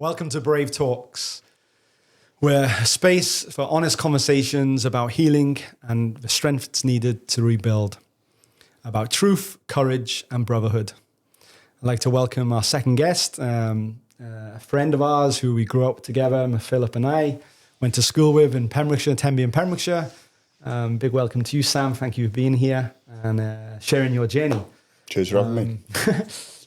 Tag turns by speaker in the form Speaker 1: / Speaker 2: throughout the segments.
Speaker 1: Welcome to Brave Talks. We're a space for honest conversations about healing and the strength it's needed to rebuild, about truth, courage, and brotherhood. I'd like to welcome our second guest, a friend of ours who we grew up together, Philip and I, went to school with in Pembrokeshire, Tenby and Pembrokeshire. Big welcome to you, Sam. Thank you for being here and sharing your journey.
Speaker 2: Cheers for having me.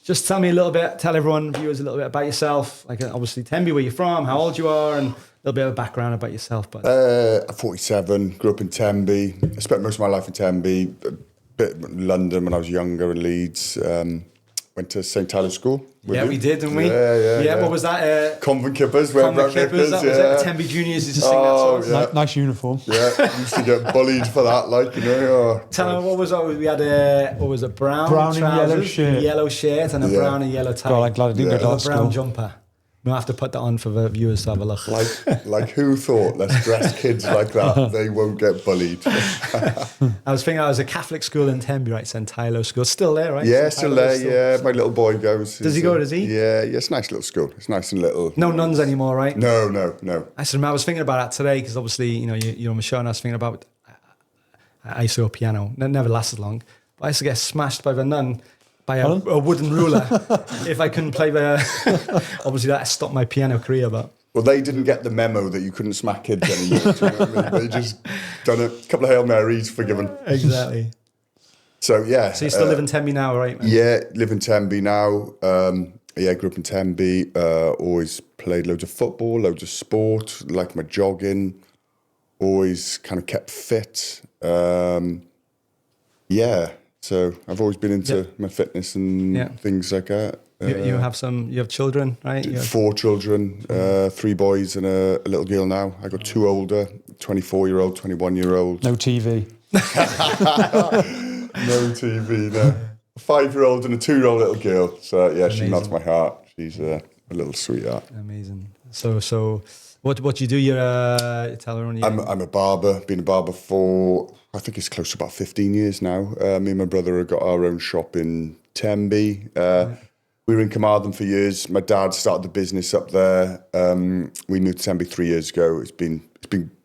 Speaker 1: Just tell me a little bit, tell everyone, viewers, a little bit about yourself. Like obviously Tenby, where you're from, how old you are, and a little bit of background about yourself. But
Speaker 2: I'm 47, grew up in Tenby. I spent most of my life in Tenby, a bit in London when I was younger in Leeds. Went to St. Tyler's School.
Speaker 1: Yeah, we did, didn't we?
Speaker 2: Yeah.
Speaker 1: What was that?
Speaker 2: Convent Kippers, wearing brown knickers.
Speaker 1: That was it. Tenby Juniors used to sing that song.
Speaker 2: Yeah.
Speaker 3: Nice uniform.
Speaker 2: Yeah, used to get bullied for that, like, you know.
Speaker 1: Tell me, what was that? We had what was it? Brown
Speaker 3: and
Speaker 1: trousers,
Speaker 3: yellow shirt,
Speaker 1: and a brown and yellow tie.
Speaker 3: God, I'm glad I didn't go to that
Speaker 1: a brown
Speaker 3: school.
Speaker 1: jumper. We'll have to put that on for the viewers to have a look.
Speaker 2: Like who thought, let's dress kids like that, they won't get bullied.
Speaker 1: I was thinking I was a Catholic school in Tenby, right? St. Tyler's School. Still there, right?
Speaker 2: Yeah, still there, yeah. My little boy goes.
Speaker 1: Does he go, does he?
Speaker 2: Yeah, it's a nice little school. It's nice and little.
Speaker 1: No nuns anymore, right?
Speaker 2: No.
Speaker 1: I was thinking about that today because obviously, you're on the show and I was thinking about, I used to go piano. That never lasted long. But I used to get smashed by the nun by a wooden ruler if I couldn't play the... Obviously, that stopped my piano career, but...
Speaker 2: Well, they didn't get the memo that you couldn't smack kids anymore. Do you know what I mean? They just done a couple of Hail Marys, forgiven.
Speaker 1: Exactly.
Speaker 2: So, yeah.
Speaker 1: So you still live in Tenby now, right? Man?
Speaker 2: Yeah, live in Tenby now. Grew up in Tenby. Always played loads of football, loads of sport, liked my jogging. Always kind of kept fit. So I've always been into my fitness and things like that.
Speaker 1: You have children, right?
Speaker 2: 4 children, 3 boys and a little girl now. I got 2 older, 24-year-old, 21-year-old.
Speaker 3: No TV.
Speaker 2: No TV, no. A 5-year-old and a 2-year-old little girl. So yeah,
Speaker 1: Amazing.
Speaker 2: she melts my heart. She's a little sweetheart.
Speaker 1: Amazing. So what do you do? Tell everyone.
Speaker 2: I'm a barber. Been a barber for, I think it's close to about 15 years now. Me and my brother have got our own shop in Tenby. We were in Carmarthen for years. My dad started the business up there. We moved to Tenby 3 years ago. It's been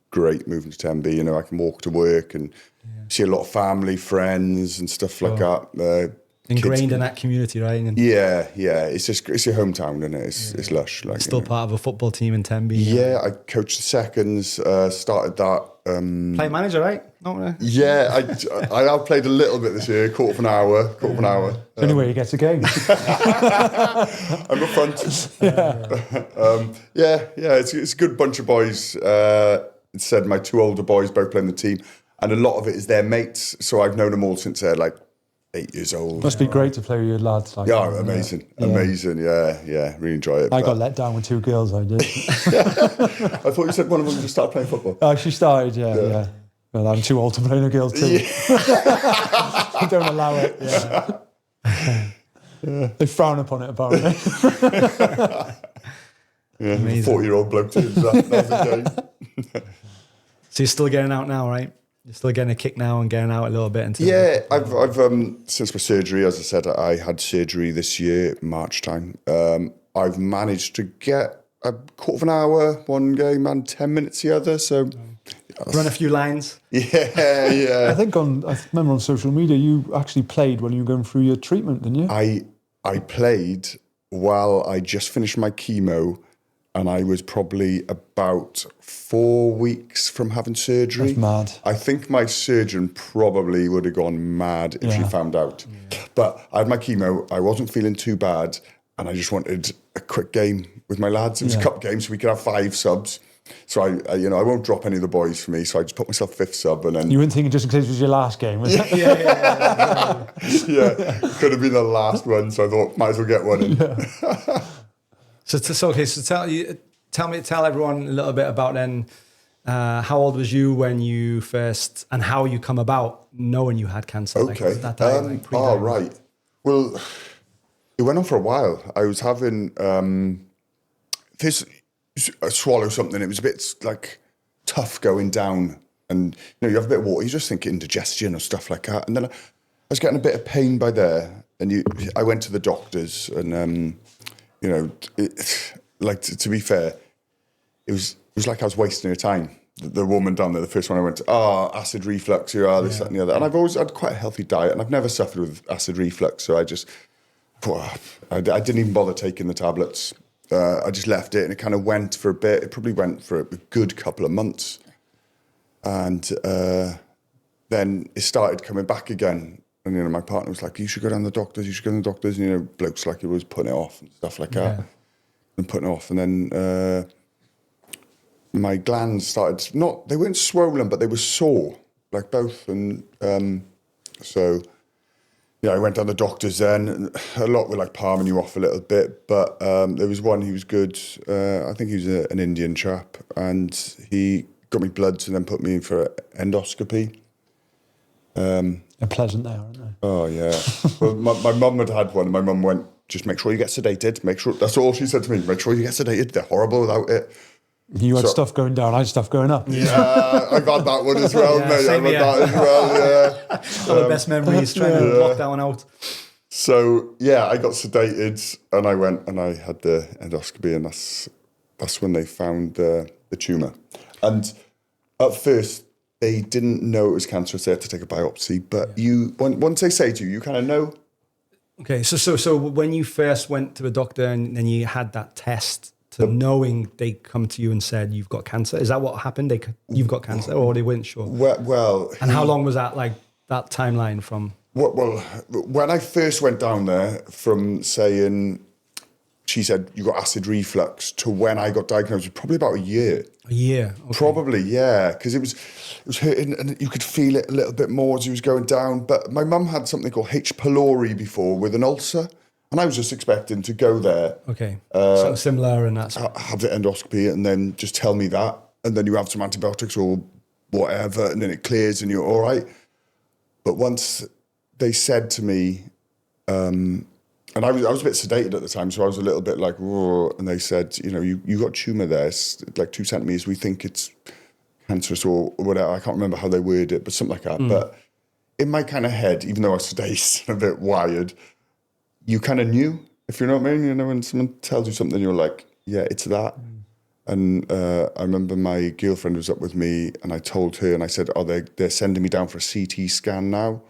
Speaker 2: great moving to Tenby. You know, I can walk to work and see a lot of family, friends, and stuff like that.
Speaker 1: Ingrained in that community, right? And
Speaker 2: yeah. It's your hometown, isn't it? It's lush. Like,
Speaker 1: still part of a football team in Tenby.
Speaker 2: Yeah, I coached the seconds. Started that.
Speaker 1: Play manager, right?
Speaker 2: Yeah, I have played a little bit this year, quarter of an hour.
Speaker 3: Anyway, you get a game.
Speaker 2: I'm up front. It's a good bunch of boys. It said my 2 older boys both playing the team, and a lot of it is their mates. So I've known them all since they're like 8 years old.
Speaker 3: Must be great to play with your lads. Like
Speaker 2: amazing. Yeah, really enjoy it.
Speaker 3: I got let down with 2 girls, I did.
Speaker 2: I thought you said one of them just started playing football.
Speaker 3: She started, yeah. Well, I'm too old to play no girls too. I don't allow it. Yeah. They frown upon it, apparently.
Speaker 2: Yeah, 40-year-old bloke too. That's a game.
Speaker 1: So you're still getting out now, right? You're still getting a kick now and getting out a little bit.
Speaker 2: I've since my surgery, as I said, I had surgery this year, March time. I've managed to get a quarter of an hour one game and 10 minutes the other. So
Speaker 1: run a few lines.
Speaker 2: Yeah.
Speaker 3: I remember on social media you actually played when you were going through your treatment, didn't you?
Speaker 2: I played while I just finished my chemo. And I was probably about 4 weeks from having surgery.
Speaker 3: That's mad.
Speaker 2: I think my surgeon probably would have gone mad if she found out. Yeah. But I had my chemo. I wasn't feeling too bad. And I just wanted a quick game with my lads. It was a cup game, so we could have 5 subs. So I won't drop any of the boys for me. So I just put myself 5th sub, and then
Speaker 3: you weren't thinking just in case it was your last game, was it?
Speaker 2: Yeah, could have been the last one. So I thought might as well get one in.
Speaker 1: Yeah. So tell everyone a little bit about then. How old was you when you first, and how you come about knowing you had cancer?
Speaker 2: Okay. Right. Well, it went on for a while. I was having swallow something. It was a bit like tough going down, and you have a bit of water. You just think indigestion or stuff like that, and then I was getting a bit of pain by there, and I went to the doctors, and like to be fair, it was like I was wasting her time. The woman down there, the first one I went to, acid reflux, this, that and the other. And I've always had quite a healthy diet, and I've never suffered with acid reflux, so I didn't even bother taking the tablets. I just left it, and it kind of went for a bit. It probably went for a good couple of months. And then it started coming back again. And, my partner was like, you should go down to the doctors, And, blokes like it was putting it off and stuff like that. And putting it off. And then my glands started, they weren't swollen, but they were sore, like both. And so, I went down to the doctors then. A lot were like palming you off a little bit. But there was one, he was good. I think he was an Indian chap. And he got me bloods and then put me in for endoscopy.
Speaker 3: They're pleasant there, aren't they?
Speaker 2: Oh, yeah. Well, my mum had one, and my mum went, just make sure you get sedated. That's all she said to me. Make sure you get sedated. They're horrible without it.
Speaker 3: You had stuff going down, I had stuff going up.
Speaker 2: Yeah, I've had that one as well, mate. I've had that as well, yeah.
Speaker 1: Some of the best memories, trying to block that one out.
Speaker 2: So, I got sedated, and I went and I had the endoscopy, and that's when they found the tumour. And at first, they didn't know it was cancerous. They had to take a biopsy. But once they say to you, you kind of know.
Speaker 1: Okay, so when you first went to the doctor and then you had that test, to knowing they come to you and said you've got cancer, is that what happened? You've got cancer, or they weren't sure?
Speaker 2: Well,
Speaker 1: and how long was that? Like that timeline from?
Speaker 2: Well, when I first went down there, from saying she said you got acid reflux to when I got diagnosed, was probably about a year.
Speaker 1: A year, okay.
Speaker 2: Probably, yeah, because it was hurting, and you could feel it a little bit more as he was going down. But my mum had something called H. pylori before with an ulcer. And I was just expecting to go there.
Speaker 1: Okay, something similar and that's...
Speaker 2: Have the endoscopy and then just tell me that. And then you have some antibiotics or whatever, and then it clears and you're all right. But once they said to me, and I was a bit sedated at the time, so I was a little bit like, whoa, and they said, you got a tumour there, it's like 2 centimetres, we think it's cancerous or whatever. I can't remember how they worded it, but something like that. But in my kind of head, even though I was sedated and a bit wired, you kind of knew, if you know what I mean. When someone tells you something, you're like, yeah, it's that. And I remember my girlfriend was up with me, and I told her, and I said, they're sending me down for a CT scan now.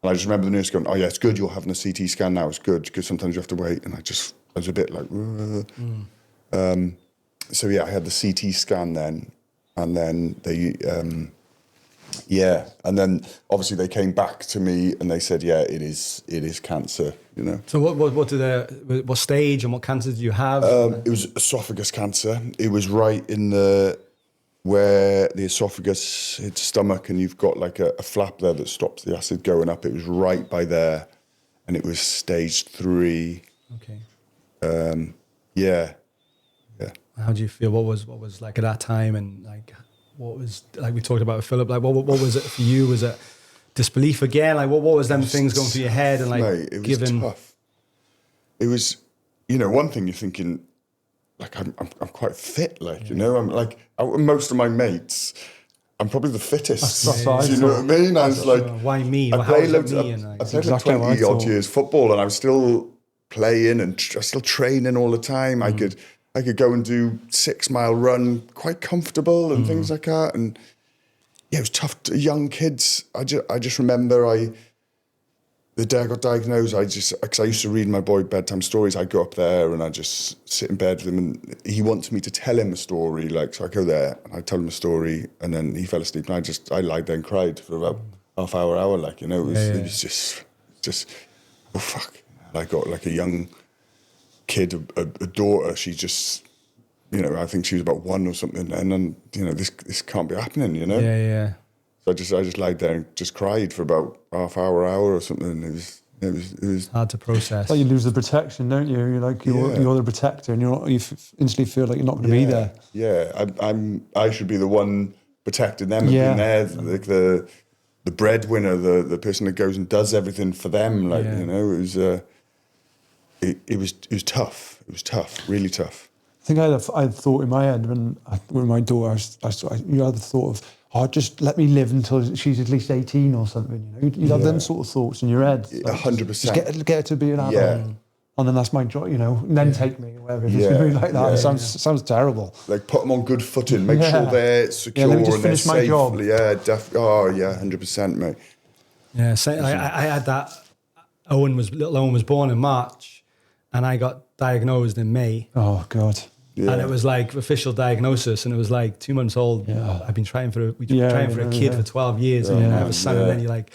Speaker 2: And I just remember the nurse going, oh yeah, it's good you're having a CT scan now, it's good, because sometimes you have to wait. And I was a bit like, so I had the CT scan then, and then they, and then obviously they came back to me and they said, yeah, it is cancer,
Speaker 1: So what stage and what cancer did you have?
Speaker 2: It was esophagus cancer. It was right in where the esophagus hits stomach, and you've got like a flap there that stops the acid going up. It was right by there, and it was stage 3.
Speaker 1: Okay.
Speaker 2: Yeah.
Speaker 1: How do you feel? What was like at that time, and like what was, like we talked about with Philip, like what was it for you? Was it disbelief again? Like what was them things going through your head? And like,
Speaker 2: mate, it was tough. It was, one thing you're thinking, like I'm quite fit, like, I'm like, out of most of my mates, I'm probably the fittest. Do you know what I mean? I was like,
Speaker 1: why me?
Speaker 2: I played like 20 odd years football, and I was still playing and still training all the time. I could go and do 6 mile run quite comfortable and things like that. And yeah, it was tough. Young kids. I just remember the day I got diagnosed, because I used to read my boy bedtime stories, I'd go up there and I'd just sit in bed with him, and he wants me to tell him a story. Like, so I go there and I tell him a story, and then he fell asleep, and I lied there and cried for about half hour, like, it was just, oh fuck. I got like a young kid, a daughter, she just, I think she was about 1 or something, and then, this can't be happening,
Speaker 1: Yeah.
Speaker 2: So I just lied there and just cried for about half hour or something. It was
Speaker 1: hard to process.
Speaker 3: Like you lose the protection, don't you? You're like you're the protector, and you instantly feel like you're not going to be there.
Speaker 2: Yeah, I should be the one protecting them and being there, like the breadwinner, the person that goes and does everything for them. Like it was tough. It was tough, really tough.
Speaker 3: I think I had thought in my head when my daughter, you had the thought of, just let me live until she's at least 18 or something. You'd have them sort of thoughts in your head.
Speaker 2: Like, 100%.
Speaker 3: Just get her to be an adult.
Speaker 2: Yeah.
Speaker 3: and then that's my job, you know, and then take me or whatever. If it's going to be like that, it sounds terrible.
Speaker 2: Like put them on good footing, make sure they're secure
Speaker 3: let me just
Speaker 2: and they're
Speaker 3: finish my
Speaker 2: safe.
Speaker 3: job.
Speaker 2: Yeah, 100%, mate.
Speaker 1: Yeah, so I had that. Little Owen was born in March, and I got diagnosed in May.
Speaker 3: Oh God.
Speaker 2: Yeah.
Speaker 1: And it was like official diagnosis, and it was like 2 months old.
Speaker 3: Yeah.
Speaker 1: I've been trying for a kid for 12 years, and you have a son, and then you're like,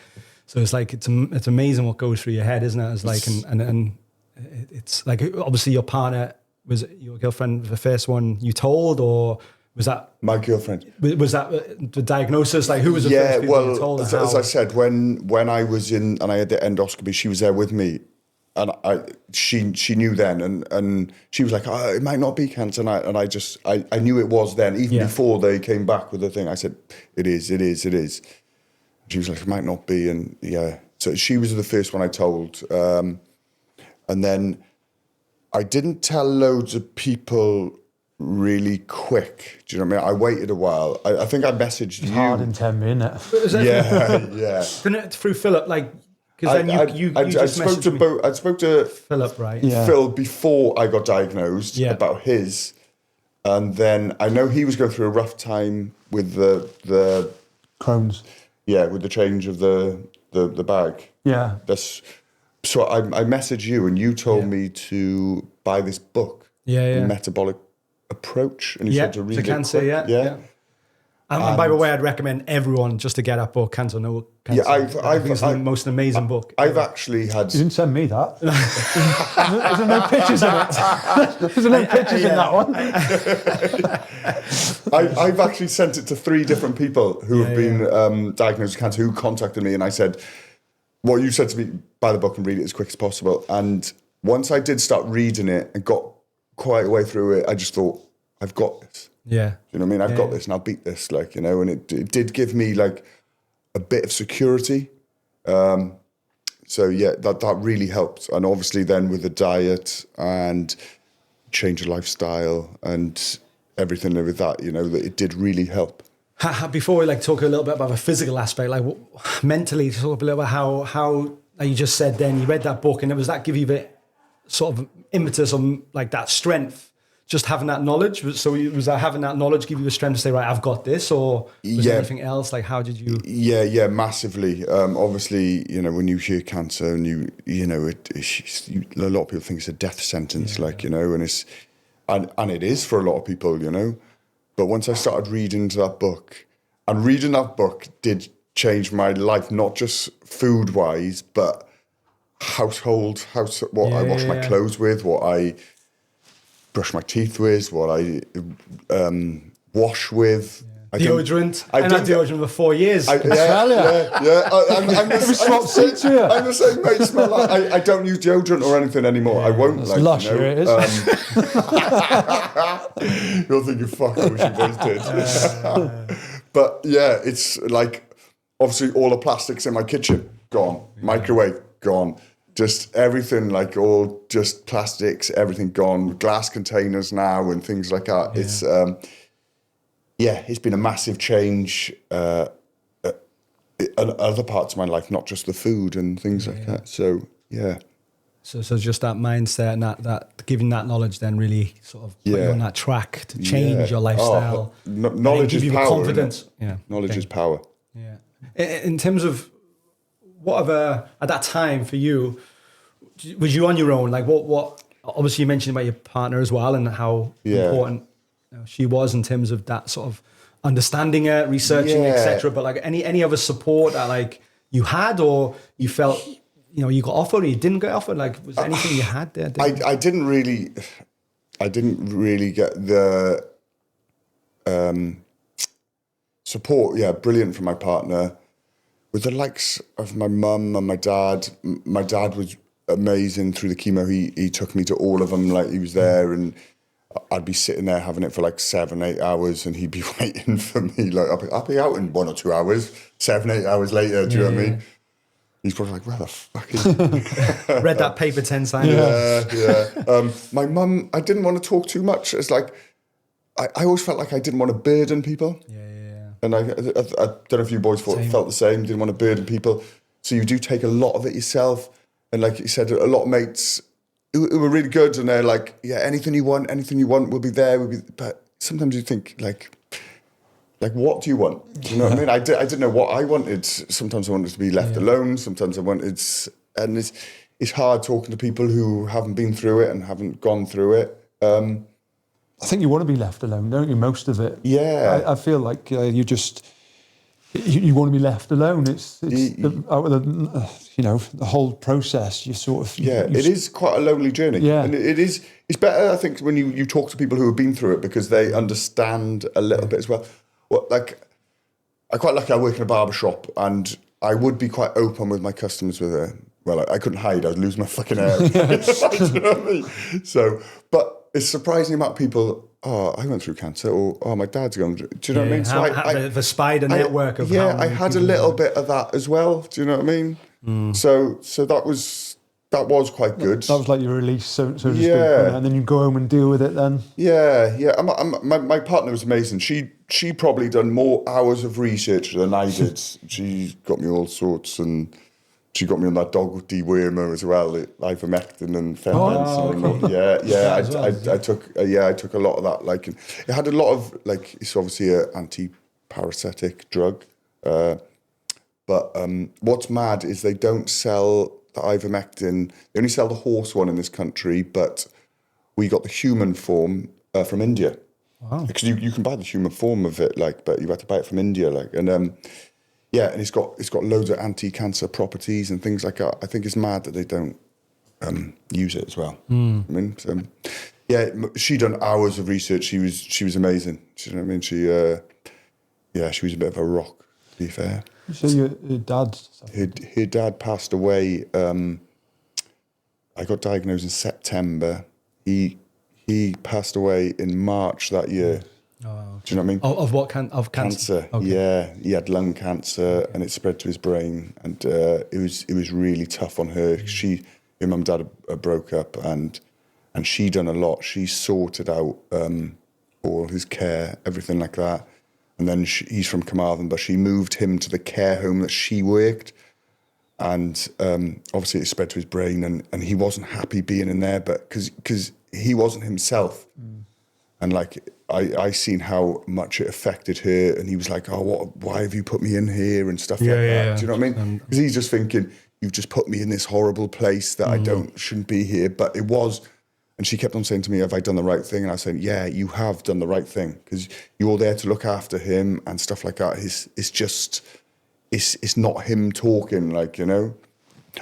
Speaker 1: so it's like it's amazing what goes through your head, isn't it? It's like and it's like obviously your partner was your girlfriend the first one you told, or was that
Speaker 2: my girlfriend?
Speaker 1: Was that the diagnosis? Like who was the first people you told?
Speaker 2: As I said, when I was in and I had the endoscopy, she was there with me. And she knew then, and she was like, oh, it might not be cancer, and I knew it was then, even before they came back with the thing. I said, it is. She was like, it might not be, and so she was the first one I told, and then I didn't tell loads of people really quick. Do you know what I mean? I waited a while. I think I messaged you.
Speaker 3: Hard in 10 minutes.
Speaker 2: Yeah.
Speaker 1: Through Philip, like. I
Speaker 2: spoke to
Speaker 1: Philip, right?
Speaker 3: Yeah.
Speaker 2: Phil before I got diagnosed about his, and then I know he was going through a rough time with the
Speaker 3: Crohn's.
Speaker 2: Yeah, with the change of the bag.
Speaker 3: Yeah.
Speaker 2: So I messaged you, and you told me to buy this book. Metabolic Approach, and you said to read it.
Speaker 1: Cancer, yeah. And by the way, I'd recommend everyone just to get that book, Cancer No Cancer.
Speaker 2: Yeah,
Speaker 1: it's the most amazing book.
Speaker 2: I've actually had.
Speaker 3: You didn't send me that. There's no pictures in it. There's no pictures in that one.
Speaker 2: I've actually sent it to 3 different people who have been diagnosed with cancer, who contacted me, and I said, "Well, you said to me, buy the book and read it as quick as possible." And once I did start reading it and got quite a way through it, I just thought, I've got this.
Speaker 1: Yeah.
Speaker 2: You know what I mean? I've got this and I'll beat this, like, you know, and it did give me like a bit of security. So yeah, that really helped. And obviously then with the diet and change of lifestyle and everything with that, you know, that it did really help.
Speaker 1: Before we like talk a little bit about the physical aspect, like mentally talk a little about how like you just said then you read that book, and was that give you the sort of impetus on like that strength? Just having that knowledge, so was that having that knowledge give you the strength to say, right, I've got this, or was there anything else? Like, how did you?
Speaker 2: Yeah, massively. Obviously, you know, when you hear cancer, and you know, a lot of people think it's a death sentence, you know, and it's, and it is for a lot of people, you know. But once I started reading that book, and reading that book did change my life, not just food wise, but what I wash my clothes with, what I brush my teeth with, what I wash with.
Speaker 1: Deodorant. I had deodorant for 4 years.
Speaker 2: I'm the same, mate. Smell like, I don't use deodorant or anything anymore. I won't. Like,
Speaker 3: lush,
Speaker 2: you know,
Speaker 3: it is.
Speaker 2: You're thinking, fuck, I wish you boys did. But yeah, it's like, obviously all the plastics in my kitchen, gone. Microwave, gone. Just everything, like all just plastics, everything gone. Glass containers now and things like that. It's been a massive change in other parts of my life, not just the food and things like that. So yeah.
Speaker 1: So just that mindset and that giving that knowledge then really sort of put you on that track to change your lifestyle.
Speaker 2: Knowledge is power.
Speaker 1: Confidence.
Speaker 2: Knowledge is power.
Speaker 1: Yeah. In terms of at that time for you, was you on your own? Like what obviously you mentioned about your partner as well and how important she was in terms of that sort of understanding it, researching, etc. But like any other support that like you had, or you felt, you know, you got offered or you didn't get offered? Like was there anything you had there?
Speaker 2: I didn't really get the support. Yeah, brilliant from my partner. With the likes of my mum and my dad was amazing through the chemo. He took me to all of them. Like he was there, and I'd be sitting there having it for like 7-8 hours, and he'd be waiting for me. Like I'll be out in 1 or 2 hours. 7-8 hours later, do you know what I mean? He's probably like, where the fuck is he?
Speaker 1: Read that paper 10 times.
Speaker 2: Yeah. My mum, I didn't want to talk too much. It's like I always felt like I didn't want to burden people. And I don't know if you boys felt the same. Didn't want to burden people, so you do take a lot of it yourself. And like you said, a lot of mates who were really good, and they're like, yeah, anything you want, we'll be there. But sometimes you think like, what do you want? Do you know what I mean? I didn't know what I wanted. Sometimes I wanted to be left alone. Sometimes I wanted, and it's hard talking to people who haven't been through it and haven't gone through it.
Speaker 3: I think you want to be left alone, don't you? Most of it.
Speaker 2: Yeah.
Speaker 3: I feel like you want to be left alone. It's the whole process. You sort of
Speaker 2: it is quite a lonely journey.
Speaker 3: Yeah,
Speaker 2: and it's better, I think, when you talk to people who have been through it, because they understand a little bit as well. Well, like, I'm quite lucky. I work in a barber shop, and I would be quite open with my customers with it. Well, I couldn't hide. I would lose my fucking hair. Do you know what I mean? So, but it's surprising amount of people. Oh, I went through cancer, or oh, my dad's going through. Do you know what I mean? So
Speaker 1: the spider network of
Speaker 2: I had a little bit of that as well. Do you know what I mean? So that was quite good.
Speaker 3: That was like your release, so to speak. And then you go home and deal with it. Then
Speaker 2: my partner was amazing. She probably done more hours of research than I did. She got me all sorts, and she got me on that dog dewormer as well, ivermectin and fentanyl. I took a lot of that. Like, it had a lot of, like, it's obviously an anti-parasitic drug. But what's mad is they don't sell the ivermectin. They only sell the horse one in this country, but we got the human form from India. Wow. Because you can buy the human form of it, like, but you have to buy it from India, like, and and it's got loads of anti-cancer properties and things like that. I think it's mad that they don't use it as well. I mean, she done hours of research. She was amazing. You know what I mean? She was a bit of a rock, to be fair.
Speaker 3: So your dad?
Speaker 2: Her dad passed away. I got diagnosed in September. He passed away in March that year. Oh, do you know what I mean?
Speaker 1: Of what kind of cancer?
Speaker 2: Okay. Yeah, he had lung cancer, and it spread to his brain, and it was really tough on her. Her mum and dad broke up, and she done a lot. She sorted out all his care, everything like that. And then he's from Carmarthen, but she moved him to the care home that she worked, and obviously it spread to his brain, and he wasn't happy being in there, but because he wasn't himself, and like. I seen how much it affected her, and he was like, "Oh, why have you put me in here?" and stuff like that. Yeah. Do you know what I mean? Because he's just thinking, "You've just put me in this horrible place that I shouldn't be here." But it was, and she kept on saying to me, "Have I done the right thing?" And I said, "Yeah, you have done the right thing, because you're there to look after him and stuff like that. It's not him talking, like, you know."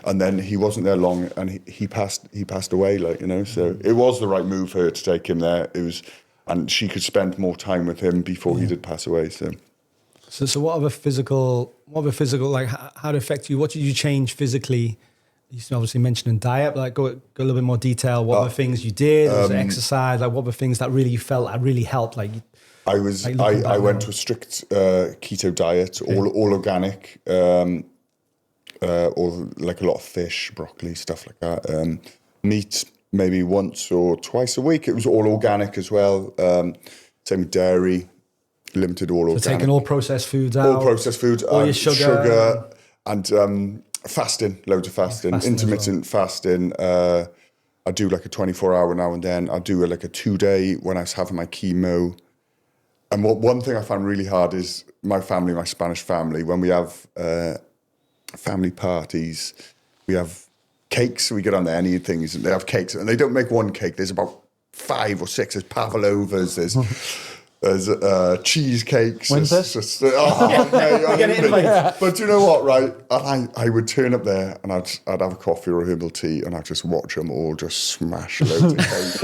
Speaker 2: And then he wasn't there long, and he passed away, like, you know. So it was the right move for her to take him there. It was. And she could spend more time with him before he did pass away. So
Speaker 1: what other physical, like, how did it affect you? What did you change physically? You obviously mentioned diet, but like go a little bit more detail. What were things you did? Was it exercise? Like, what were things that really you felt that really helped? Like,
Speaker 2: I went to a strict keto diet, all organic, or like a lot of fish, broccoli, stuff like that. Meat. Maybe once or twice a week. It was all organic as well. Same with dairy, limited all organic.
Speaker 1: So taking all processed foods out.
Speaker 2: All processed foods.
Speaker 1: All your sugar.
Speaker 2: And fasting, loads of fasting, intermittent fasting. I do like a 24-hour now and then. I do like a 2-day when I was having my chemo. And one thing I found really hard is my family, my Spanish family, when we have family parties, we have cakes. We get on there, any things, and they have cakes, and they don't make one cake. There's about 5 or 6. There's pavlovas. There's cheesecakes.
Speaker 3: When's this?
Speaker 2: But you know what, right? And I would turn up there, and I'd have a coffee or a herbal tea, and I'd just watch them all just smash loads of cake.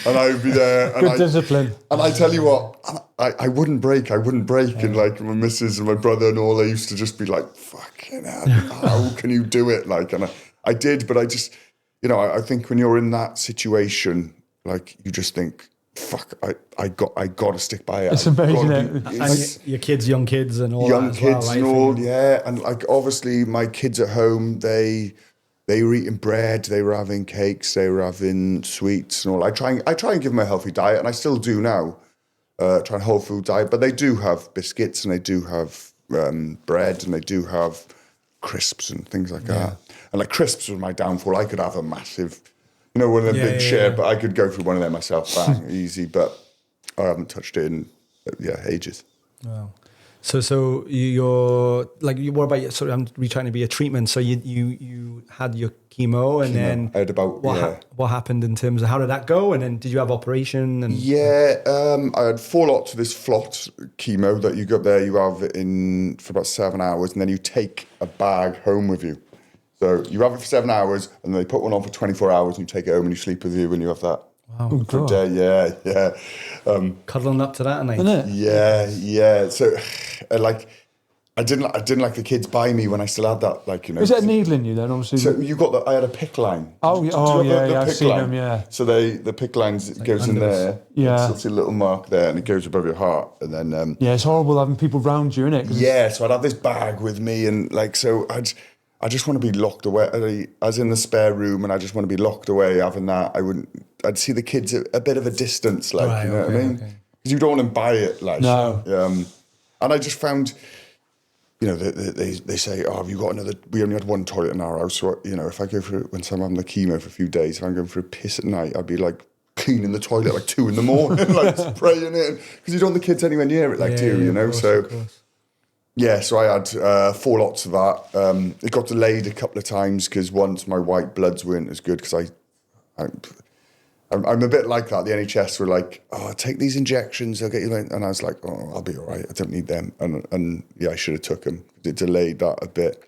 Speaker 2: And I'd be there. And
Speaker 3: discipline.
Speaker 2: And I tell you what, I wouldn't break. And like my missus and my brother and all, they used to just be like, "Fucking hell, how can you do it?" Like, and I did, but I just, you know, I think when you're in that situation, like, you just think, fuck, I got to stick by it.
Speaker 3: It's amazing.
Speaker 1: And your kids, young kids and all
Speaker 2: young
Speaker 1: that as
Speaker 2: kids
Speaker 1: well, right?
Speaker 2: and all, yeah. And like, obviously my kids at home, they were eating bread, they were having cakes, they were having sweets and all. I try and give them a healthy diet, and I still do now, try and whole food diet, but they do have biscuits, and they do have bread, and they do have crisps and things like that. And like, crisps was my downfall. I could have a massive You know, one of the
Speaker 1: Yeah,
Speaker 2: big
Speaker 1: yeah,
Speaker 2: share,
Speaker 1: yeah.
Speaker 2: but I could go through one of them myself, bang, easy. But I haven't touched it in ages.
Speaker 1: Wow. So you're like, what about your, sorry, I'm trying to be a treatment. So you had your chemo and then
Speaker 2: I had about
Speaker 1: what happened in terms of how did that go? And then did you have operation? And
Speaker 2: I had 4 lots of this flot chemo that you go up there, you have it in for about 7 hours, and then you take a bag home with you. So you have it for 7 hours, and then they put one on for 24 hours, and you take it home and you sleep with you, and you have that for a day. Yeah.
Speaker 1: Cuddling up to that at night.
Speaker 3: Isn't it?
Speaker 2: Yeah. So, I didn't like the kids by me when I still had that. Like, you know,
Speaker 3: Is that a needle in you then? Obviously.
Speaker 2: so you got I had a pick line.
Speaker 3: Oh,
Speaker 2: Do you
Speaker 3: yeah,
Speaker 2: have the
Speaker 3: I've
Speaker 2: pick
Speaker 3: seen
Speaker 2: line?
Speaker 3: them, yeah.
Speaker 2: So the pick lines goes in
Speaker 1: under this.
Speaker 2: there.
Speaker 3: Yeah.
Speaker 2: So it's a little mark there, and it goes above your heart, and then
Speaker 3: Yeah, it's horrible having people round you, innit?
Speaker 2: yeah. So I'd have this bag with me, and like, so I just want to be locked away. I was in the spare room, and I just want to be locked away having that. I'd see the kids at a bit of a distance, like,
Speaker 1: Right,
Speaker 2: you know what I mean?
Speaker 1: okay.
Speaker 2: Because you don't want to buy it, like.
Speaker 3: No.
Speaker 2: And I just found, you know, they say, oh, have you got another? We only had one toilet in our house, so, you know, if I go for when I'm having the chemo for a few days, if I'm going for a piss at night, I'd be like cleaning the toilet like 2 in the morning, like spraying it, because you don't want the kids anywhere near it, like, you know.
Speaker 1: Of course.
Speaker 2: Yeah, so I had 4 lots of that. It got delayed a couple of times because once my white bloods weren't as good because I'm a bit like that. The NHS were like, oh, take these injections, they'll get you. And I was like, oh, I'll be all right. I don't need them. And yeah, I should have took them. It delayed that a bit.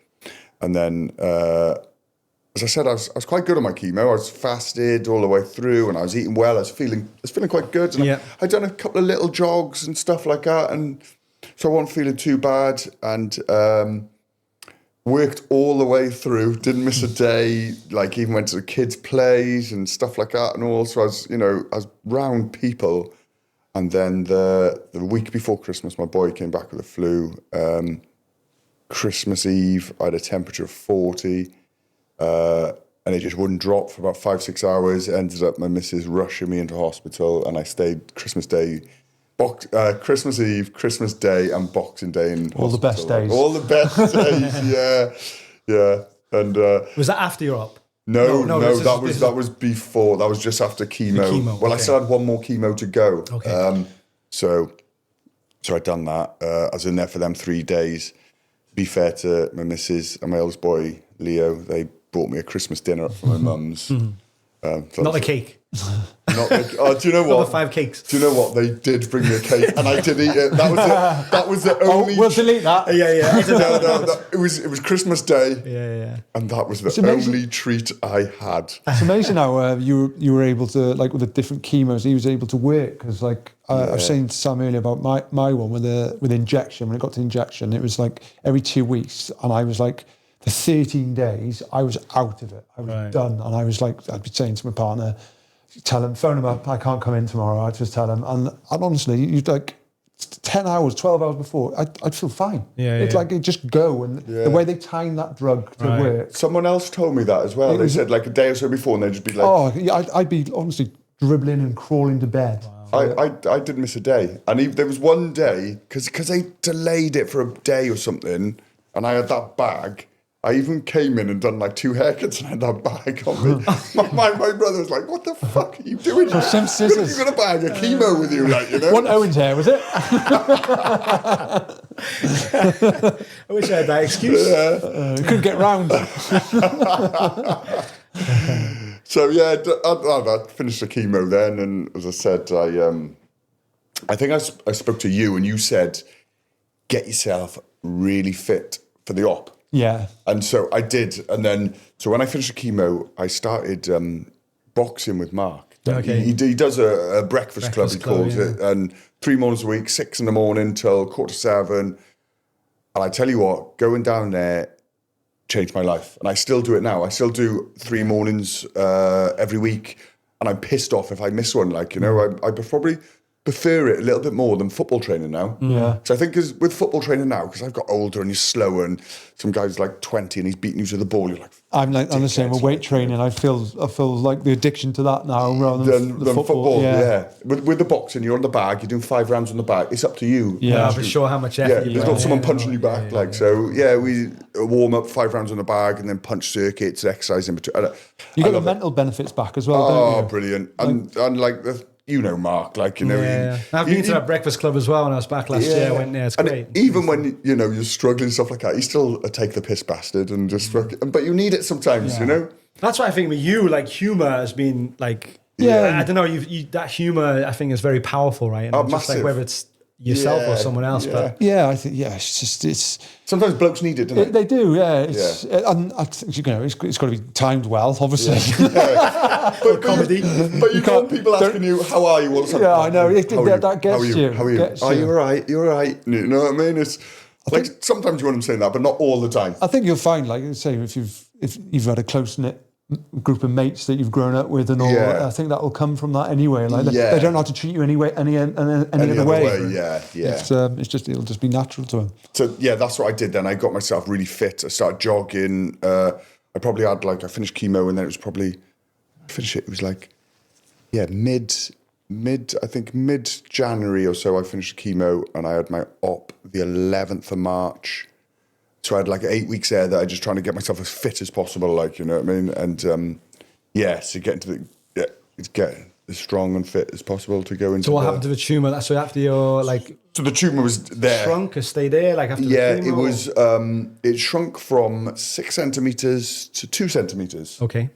Speaker 2: And then, as I said, I was quite good on my chemo. I was fasted all the way through and I was eating well. I was feeling quite good. And I'd done a couple of little jogs and stuff like that. And so I wasn't feeling too bad. And worked all the way through, didn't miss a day, like even went to the kids' plays and stuff like that and all. So I was round people. And then the week before Christmas, my boy came back with a flu. Christmas Eve, I had a temperature of 40 and it just wouldn't drop for about 5-6 hours. It ended up my missus rushing me into hospital and I stayed Christmas Day, Christmas Eve, Christmas Day, and Boxing Day in
Speaker 3: All the best days.
Speaker 2: All the best days, yeah. And
Speaker 1: Was that after you're up?
Speaker 2: No, that was before. That was just after chemo. Well, I still had one more chemo to go.
Speaker 1: Okay.
Speaker 2: So I'd done that. I was in there for them 3 days. To be fair to my missus and my eldest boy, Leo, they brought me a Christmas dinner up from my mum's. So
Speaker 1: Not the cake.
Speaker 2: Not like, do you know what?
Speaker 1: Not the 5 cakes.
Speaker 2: Do you know what? They did bring me a cake, and I did eat it. That was the only.
Speaker 3: We'll delete that.
Speaker 1: Yeah.
Speaker 2: No, it was Christmas Day.
Speaker 1: Yeah.
Speaker 2: And that was the only treat I had.
Speaker 3: It's amazing how you were able to, like with the different chemos, he was able to work. Because like I was saying to Sam earlier about my one with injection, when it got to injection, it was like every 2 weeks. And I was like, for 13 days, I was out of it. I was done. And I was like, I'd be saying to my partner, phone him up, I can't come in tomorrow. I'd just tell him. And honestly, you'd like 10 hours, 12 hours before, I'd feel fine. It's like it just go. And the way they time that drug to work.
Speaker 2: Someone else told me that as well. They said like a day or so before, and they'd just be like,
Speaker 3: oh, yeah, I'd be honestly dribbling and crawling to bed.
Speaker 2: Wow. I didn't miss a day. And there was one day, because they delayed it for a day or something, and I had that bag. I even came in and done like 2 haircuts and I had that bag on me. my brother was like, what the fuck are you doing?
Speaker 3: Some scissors.
Speaker 2: You got a bag of chemo with you, like, you know?
Speaker 3: One Owen's hair, was it?
Speaker 1: I wish I had that excuse.
Speaker 3: Couldn't get round.
Speaker 2: So yeah, I finished the chemo then, and as I said, I think I spoke to you and you said, get yourself really fit for the op.
Speaker 3: Yeah.
Speaker 2: And so I did. And then, so when I finished the chemo, I started boxing with Mark.
Speaker 1: Okay.
Speaker 2: He does a breakfast club, he calls it. And 3 mornings a week, 6 in the morning till 7:15. And I tell you what, going down there changed my life. And I still do it now. I still do 3 mornings every week. And I'm pissed off if I miss one. Like, you know, I probably prefer it a little bit more than football training now.
Speaker 3: Yeah.
Speaker 2: So I think with football training now, because I've got older and you're slower, and some guy's like 20 and he's beating you to the ball, you're like,
Speaker 3: I'm the same with weight training. I feel like the addiction to that now rather than the football.
Speaker 2: Yeah. With the boxing, you're on the bag, you're doing 5 rounds on the bag. It's up to you.
Speaker 1: Yeah, for sure how much effort
Speaker 2: there's not someone punching you back. We warm up 5 rounds on the bag and then punch circuits, exercise in between.
Speaker 3: You get the mental benefits back as well, don't you?
Speaker 2: Oh, brilliant. And like Mark, like, I've
Speaker 1: been to that breakfast club as well when I was back last year. I went there, it's great.
Speaker 2: Even when, you're struggling, stuff like that, you still take the piss bastard and just, but you need it sometimes,
Speaker 1: That's why I think with you, like, humour has been, like, I don't know, that humour, I think, is very powerful, right? And just like whether it's yourself or someone else, but
Speaker 3: I think it's
Speaker 2: sometimes blokes need it, don't
Speaker 3: they do, and I think, it's got to be timed well, obviously.
Speaker 2: But comedy, but you can't people asking you how are you all the time.
Speaker 3: I know that gets you.
Speaker 2: How are you? Are you all right? You're all right. You know what I mean? It's like sometimes you want them saying that, but not all the time.
Speaker 3: I think you'll find, like, say, if you've had a close knit group of mates that you've grown up with and all, I think that will come from that anyway. Like they don't know how to treat you any other way.
Speaker 2: Yeah.
Speaker 3: It's just, it'll just be natural to them.
Speaker 2: So that's what I did then. I got myself really fit. I started jogging. I probably had I finished chemo, and then it was probably it was like mid January or so. I finished chemo, and I had my op the 11th of March. So I had like 8 weeks there that I just trying to get myself as fit as possible, like, you know what I mean? And so getting get as strong and fit as possible to go into.
Speaker 1: So what happened to the tumour? So after your
Speaker 2: so the tumour was there,
Speaker 1: shrunk or stay there, like after the chemo?
Speaker 2: It was. It shrunk from 6 centimeters to 2 centimeters.
Speaker 1: Okay.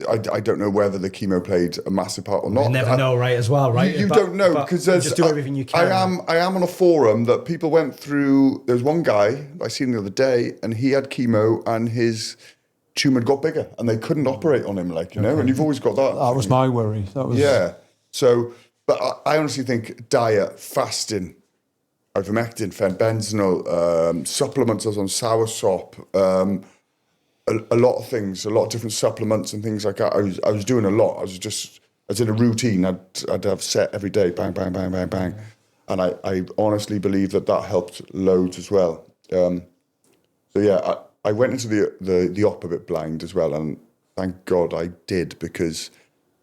Speaker 2: I don't know whether the chemo played a massive part or not.
Speaker 1: You never know, right? As well, right?
Speaker 2: You don't know, because
Speaker 1: just do everything you can.
Speaker 2: I am on a forum that people went through. There's one guy I seen the other day, and he had chemo, and his tumour got bigger, and they couldn't operate on him, like, you know. And you've always got that.
Speaker 3: That was my worry.
Speaker 2: So, but I honestly think diet, fasting, ivermectin, fenbenzynol, supplements. I was on soursop. A lot of things, a lot of different supplements and things like that. I was doing a lot. I was in a routine. I'd have set every day, bang, bang, bang, bang, bang. And I honestly believe that helped loads as well. I went into the op a bit blind as well, and thank God I did, because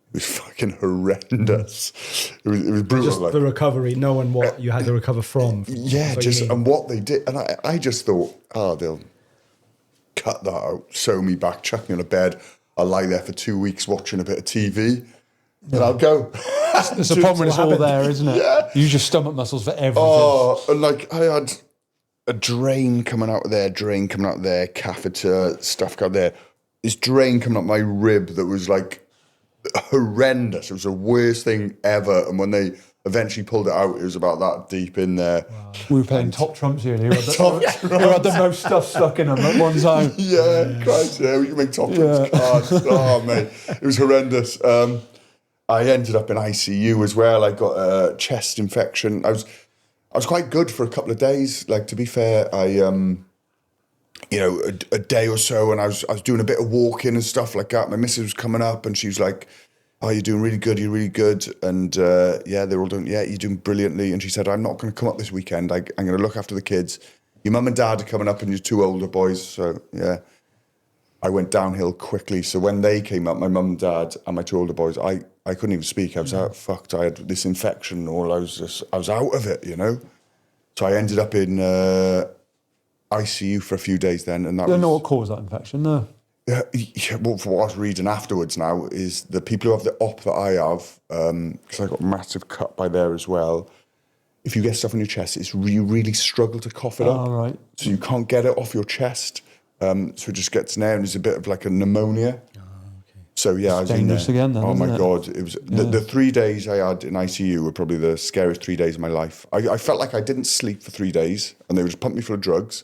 Speaker 2: it was fucking horrendous. It was brutal.
Speaker 1: Just the recovery, knowing what you had to recover from.
Speaker 2: And what they did. And I just thought, they'll cut that out, sew me back, chuck me on a bed. I'll lie there for 2 weeks watching a bit of TV, and I'll go.
Speaker 3: It's a problem when it's all there, isn't it?
Speaker 2: Yeah.
Speaker 3: You use your stomach muscles for everything.
Speaker 2: Oh, and like I had a drain coming out of there, catheter, stuff out there. This drain coming up my rib that was like horrendous. It was the worst thing ever. And when they eventually pulled it out, it was about that deep in there.
Speaker 3: Wow. We were playing top trumps here. Who had the most stuff stuck in them at one time.
Speaker 2: Christ, we can make top trumps cards. Oh, mate, it was horrendous. I ended up in ICU as well. I got a chest infection. I was quite good for a couple of days. Like, to be fair, I a day or so, and I was doing a bit of walking and stuff like that. My missus was coming up, and she was like, "Oh, you're doing really good. You're really good." And they're all doing, "Yeah, you're doing brilliantly." And she said, "I'm not going to come up this weekend. I'm going to look after the kids. Your mum and dad are coming up, and your 2 older boys." So I went downhill quickly. So when they came up, my mum and dad and my 2 older boys, I couldn't even speak. I was out, fucked. I had this infection, and all. I was out of it, you know. So I ended up in ICU for a few days then, and that.
Speaker 3: You don't know what caused that infection, no.
Speaker 2: Well, for what I was reading afterwards now is the people who have the op that I have, because I got a massive cut by there as well. If you get stuff on your chest, you really struggle to cough it up.
Speaker 3: Right.
Speaker 2: So you can't get it off your chest. So it just gets in there, and there's a bit of like a pneumonia. So I was
Speaker 3: dangerous
Speaker 2: in there.
Speaker 3: Again. Then,
Speaker 2: oh my
Speaker 3: it?
Speaker 2: God! It was the 3 days I had in ICU were probably the scariest 3 days of my life. I felt like I didn't sleep for 3 days, and they would just pump me full of drugs.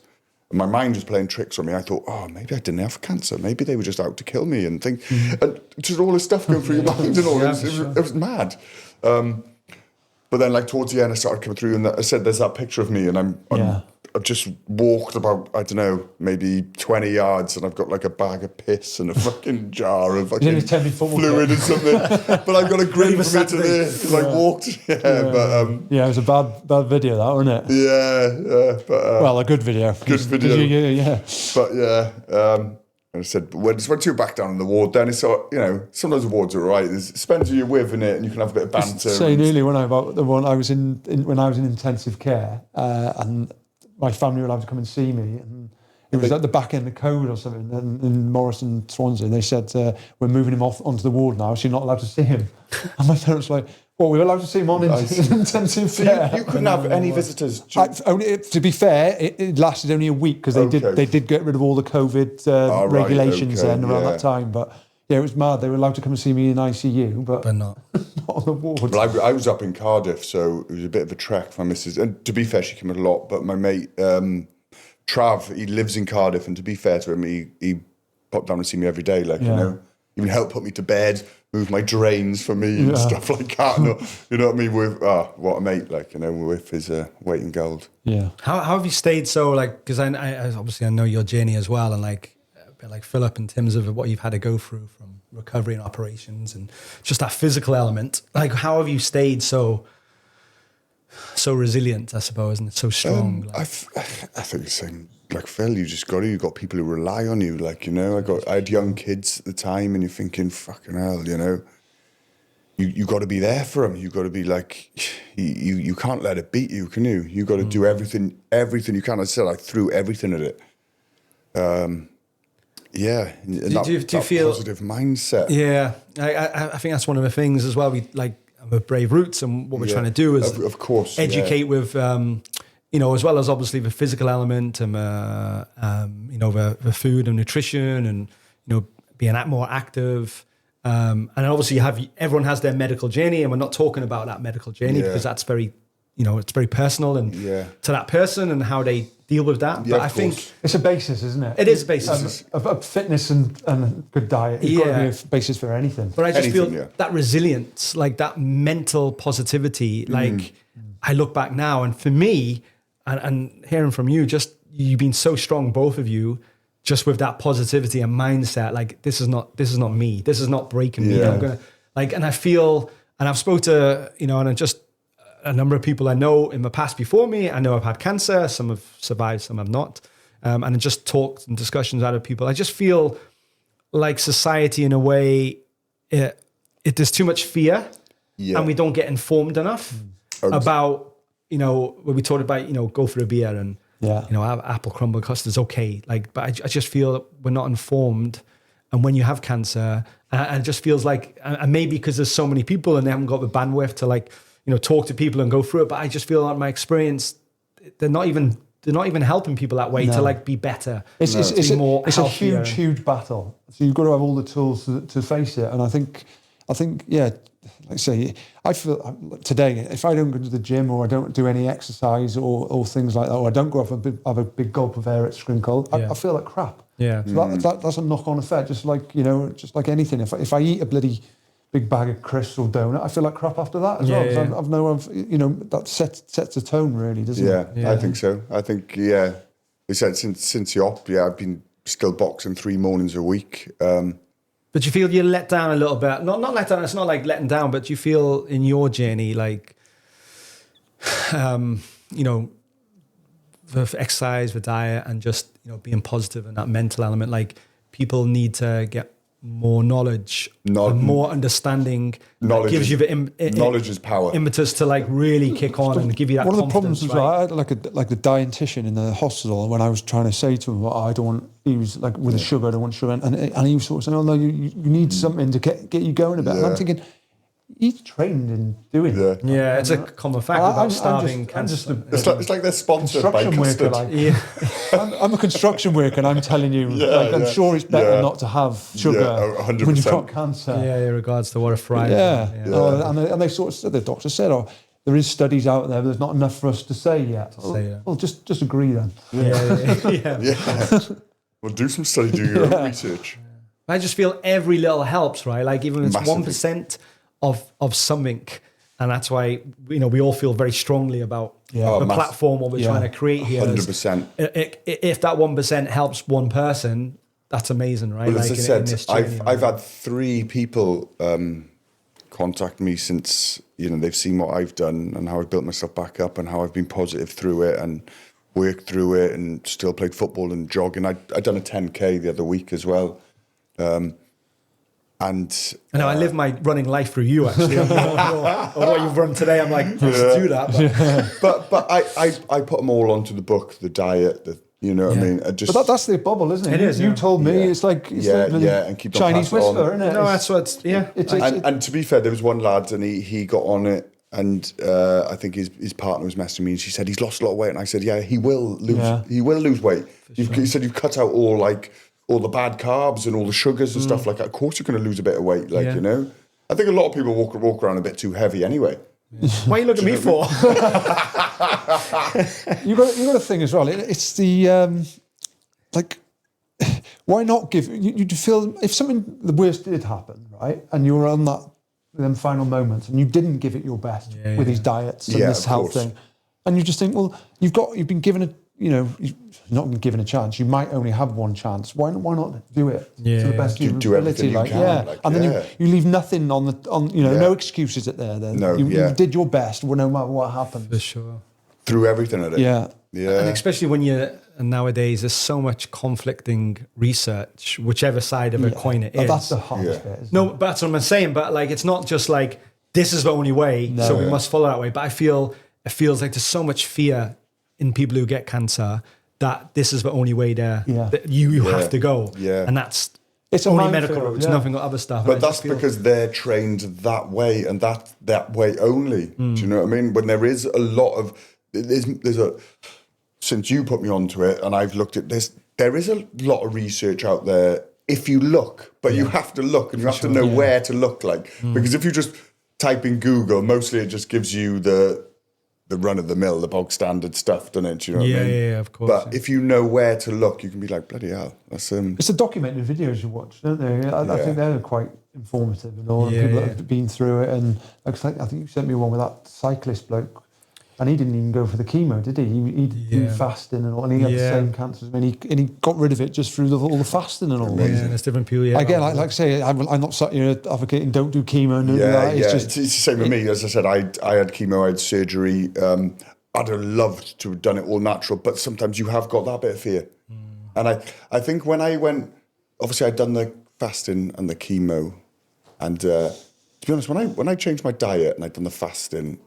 Speaker 2: And my mind was playing tricks on me. I thought, maybe I didn't have cancer. Maybe they were just out to kill me and think, and just all this stuff going through your mind and all. It was mad. But then, like towards the end, I started coming through, and I said, "There's that picture of me," and I've just walked about, I don't know, maybe 20 yards, and I've got like a bag of piss and a fucking jar of fucking fluid or something. But I've got a grin from it today because I walked.
Speaker 3: It was a bad video, that, wasn't it?
Speaker 2: Yeah. But
Speaker 3: well, a good video.
Speaker 2: Good video.
Speaker 3: Yeah.
Speaker 2: But yeah. And I said, once you're back down in the ward, then it's sort of, sometimes the wards are all right. It depends who you're with in it, and you can have a bit of banter.
Speaker 3: Saying earlier when I was in intensive care, and my family were allowed to come and see me, and it was at the back end of COVID or something, in Morrison, Swansea. And they said, we're moving him off onto the ward now, so you're not allowed to see him. And my parents were like, well, we're allowed to see him on intensive care.
Speaker 2: You couldn't have any visitors.
Speaker 3: To be fair, it lasted only a week because they did get rid of all the COVID regulations then around that time. But yeah, it was mad. They were allowed to come and see me in ICU, but not on the ward.
Speaker 2: Well, I was up in Cardiff, so it was a bit of a trek for my missus. And to be fair, she came a lot. But my mate Trav, he lives in Cardiff, and to be fair to him, he popped down to see me every day. Even help put me to bed, move my drains for me and stuff like that. You know what I mean? With what a mate, with his weight in gold.
Speaker 3: Yeah.
Speaker 1: How have you stayed so, because I obviously I know your journey as well, and a bit like Philip in terms of what you've had to go through from recovery and operations and just that physical element. How have you stayed so resilient, I suppose, and so strong?
Speaker 2: I think the same. Like Phil, you've got people who rely on you. I had young kids at the time, and you're thinking, fucking hell, you got to be there for them. You got to be you can't let it beat you, can you? You got to do everything you can. I said I threw everything at it. Do you feel positive mindset?
Speaker 1: Yeah, I think that's one of the things as well. We with Brave Roots, and what we're trying to do is,
Speaker 2: of course,
Speaker 1: educate with. As well as obviously the physical element and, the food and nutrition and, being more active. And obviously everyone has their medical journey, and we're not talking about that medical journey because that's very, it's very personal and to that person and how they deal with that.
Speaker 2: Yeah,
Speaker 1: but I think
Speaker 3: it's a basis, isn't it?
Speaker 1: It is a basis.
Speaker 3: Of fitness and good diet. It's got to be a basis for anything.
Speaker 1: But I just feel that resilience, that mental positivity, I look back now, and for me, and hearing from you, just you've been so strong, both of you, just with that positivity and mindset. This is not me. This is not breaking me. I'm gonna and I feel, and I've spoke to and just a number of people I know in the past before me. I know I've had cancer. Some have survived, some have not. And just talks and discussions out of people. I just feel like society, in a way, there's too much fear, and we don't get informed enough about. When we talked about, go for a beer and, have apple crumble custard is okay. But I just feel that we're not informed. And when you have cancer, and it just feels like, and maybe because there's so many people and they haven't got the bandwidth to talk to people and go through it. But I just feel like my experience, they're not even helping people that way to be better.
Speaker 3: It's a huge battle. So you've got to have all the tools to face it. And I think, like I say, I feel today, if I don't go to the gym or I don't do any exercise or things like that, or I don't go off and have a big gulp of air at Scrinkle, I feel like crap.
Speaker 1: Yeah.
Speaker 3: So that's a knock-on effect, just like anything. If I eat a bloody big bag of crisps or donut, I feel like crap after that as well. Yeah. That sets a tone, really, doesn't it?
Speaker 2: Yeah, I think so. I think, they said since the op, I've been still boxing 3 mornings a week.
Speaker 1: But you feel you're let down a little bit. Not let down, it's not like letting down, but you feel in your journey the exercise, the diet, and just, being positive and that mental element, people need to get more knowledge and more understanding.
Speaker 2: Knowledge
Speaker 1: gives you the
Speaker 2: knowledge is power.
Speaker 1: Impetus to really kick on and give you that confidence.
Speaker 3: One of the problems was I had like the dietitian in the hospital, and when I was trying to say to him, he was with the sugar, I don't want sugar, and he was sort of saying, oh no, you need something to get you going a bit. And I'm thinking, he's trained in doing it.
Speaker 1: Yeah, it's a common fact about starving cancer.
Speaker 2: It's like they're sponsored by custard.
Speaker 3: I'm a construction worker, and I'm telling you, I'm sure it's better not to have sugar when you've got cancer.
Speaker 1: Yeah, in regards to what a fry.
Speaker 3: And they sort of said, the doctor said, there is studies out there, but there's not enough for us to say yet. Well, just agree then.
Speaker 2: Yeah. Well, do some study, do your own research.
Speaker 1: I just feel every little helps, right? Even if it's 1% of something, And that's why, we all feel very strongly about the platform, what we're trying to create here.
Speaker 2: 100%.
Speaker 1: If that 1% helps one person, that's amazing, right?
Speaker 2: Well, as I said,
Speaker 1: this journey,
Speaker 2: I've had 3 people contact me since, they've seen what I've done and how I've built myself back up and how I've been positive through it and worked through it and still played football and jogging. I'd done a 10K the other week as well. And
Speaker 1: I live my running life through you, actually. Or what you've run today, I'm like, let's do that.
Speaker 2: But I put them all onto the book, the diet, what I mean?
Speaker 3: But that's the bubble, isn't it?
Speaker 1: It is.
Speaker 3: You told me it's like
Speaker 2: and keep
Speaker 3: Chinese whisper, isn't it?
Speaker 1: No, that's what.
Speaker 2: And to be fair, there was one lad and he got on it. And I think his partner was messaging me, and she said he's lost a lot of weight. And I said, yeah, he will lose. Yeah. He will lose weight. He said you've cut out all the bad carbs and all the sugars and stuff like that. Of course, you're going to lose a bit of weight. I think a lot of people walk around a bit too heavy anyway.
Speaker 1: Yeah. What are you looking at me for?
Speaker 3: you got a thing as well. It's the why not give? You feel if something the worst did happen, right, and you were on that. Them final moments, and you didn't give it your best with these diets and this health thing, and you just think, well, you've been given you've not been given a chance. You might only have one chance. Why not do it to the best of your
Speaker 2: do
Speaker 3: ability? And then you leave nothing on no excuses at there. Then you did your best, no matter what happened.
Speaker 1: For sure,
Speaker 2: through everything at it.
Speaker 3: Yeah.
Speaker 1: And especially when nowadays there's so much conflicting research, whichever side of a coin it is.
Speaker 3: That's the hardest bit.
Speaker 1: No, but that's what I'm saying. But it's not just like this is the only way, so we must follow that way. But it feels like there's so much fear in people who get cancer that this is the only way there. That you have to go.
Speaker 2: Yeah.
Speaker 1: And it's only medical
Speaker 3: field,
Speaker 1: roads, nothing other stuff.
Speaker 2: But that's because they're trained that way and that way only. Do you know what I mean? When there is a lot of since you put me onto it and I've looked at this, there is a lot of research out there if you look, but you have to look and you have to know where to look because if you just type in Google, mostly it just gives you the run-of-the-mill, the bog standard stuff, doesn't it? Do you know what I mean?
Speaker 1: Yeah, of course.
Speaker 2: But if you know where to look, you can be like, bloody hell. That's
Speaker 3: It's the documented videos you watch, don't they? I think they're quite informative and all, and people that have been through it. And I think you sent me one with that cyclist bloke. And he didn't even go for the chemo, did he? He did fasting and all, and he had the same cancer. And he got rid of it just through all the fasting and all.
Speaker 1: Yeah, and it's different people.
Speaker 3: Again, like I say, I'm not sat here advocating don't do chemo and that.
Speaker 2: It's the same with me. As I said, I had chemo, I had surgery. I'd have loved to have done it all natural, but sometimes you have got that bit of fear. And I think when I went, obviously I'd done the fasting and the chemo, and to be honest, when I changed my diet and I'd done the fasting,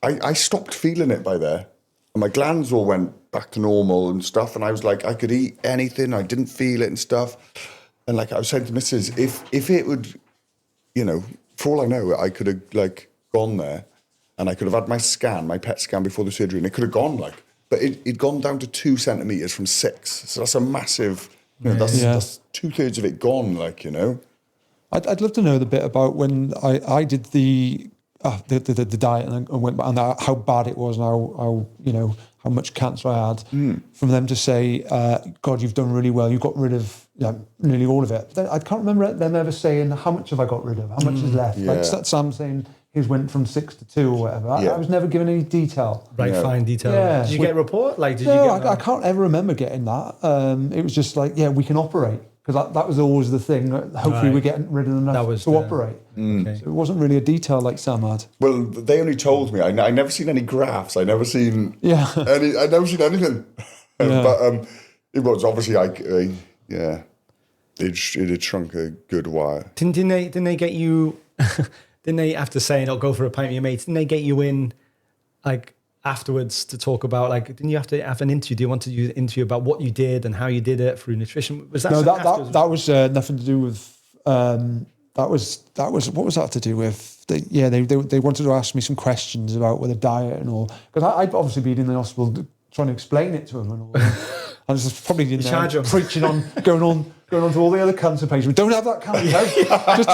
Speaker 2: I stopped feeling it by there. And my glands all went back to normal and stuff. And I was like, I could eat anything. I didn't feel it and stuff. And I was saying to Mrs., if it would, for all I know, I could have gone there and I could have had my PET scan before the surgery and it could have gone but it'd gone down to 2 centimetres from 6. So that's a massive, that's 2/3 of it gone,
Speaker 3: I'd love to know the bit about when I did the diet and went back and how bad it was and how much cancer I had. From them to say, God, you've done really well. You got rid of nearly all of it. I can't remember them ever saying how much have I got rid of, how much is left. Like Sam saying his went from 6 to 2 or whatever. I was never given any detail.
Speaker 1: Fine detail.
Speaker 3: Yeah.
Speaker 1: Did you get a report?
Speaker 3: I can't ever remember getting that. It was just we can operate. Because that was always the thing. Hopefully we're getting rid of enough to operate. So it wasn't really a detail like Sam had.
Speaker 2: Well, they only told me. I never seen any graphs. I never seen I never seen anything. But it was obviously it had shrunk a good while.
Speaker 1: Didn't they get you? Didn't they, after saying, "I'll go for a pint with your mates"? Didn't they get you in afterwards to talk about didn't you have to have an interview? Do you want to do an interview about what you did and how you did it through nutrition? Was that
Speaker 3: that was nothing to do with that was what was that to do with? They wanted to ask me some questions about with a diet and all, because I'd obviously been in the hospital trying to explain it to them and all. I was just probably in there preaching on going on to all the other cancer patients. We don't have that cancer.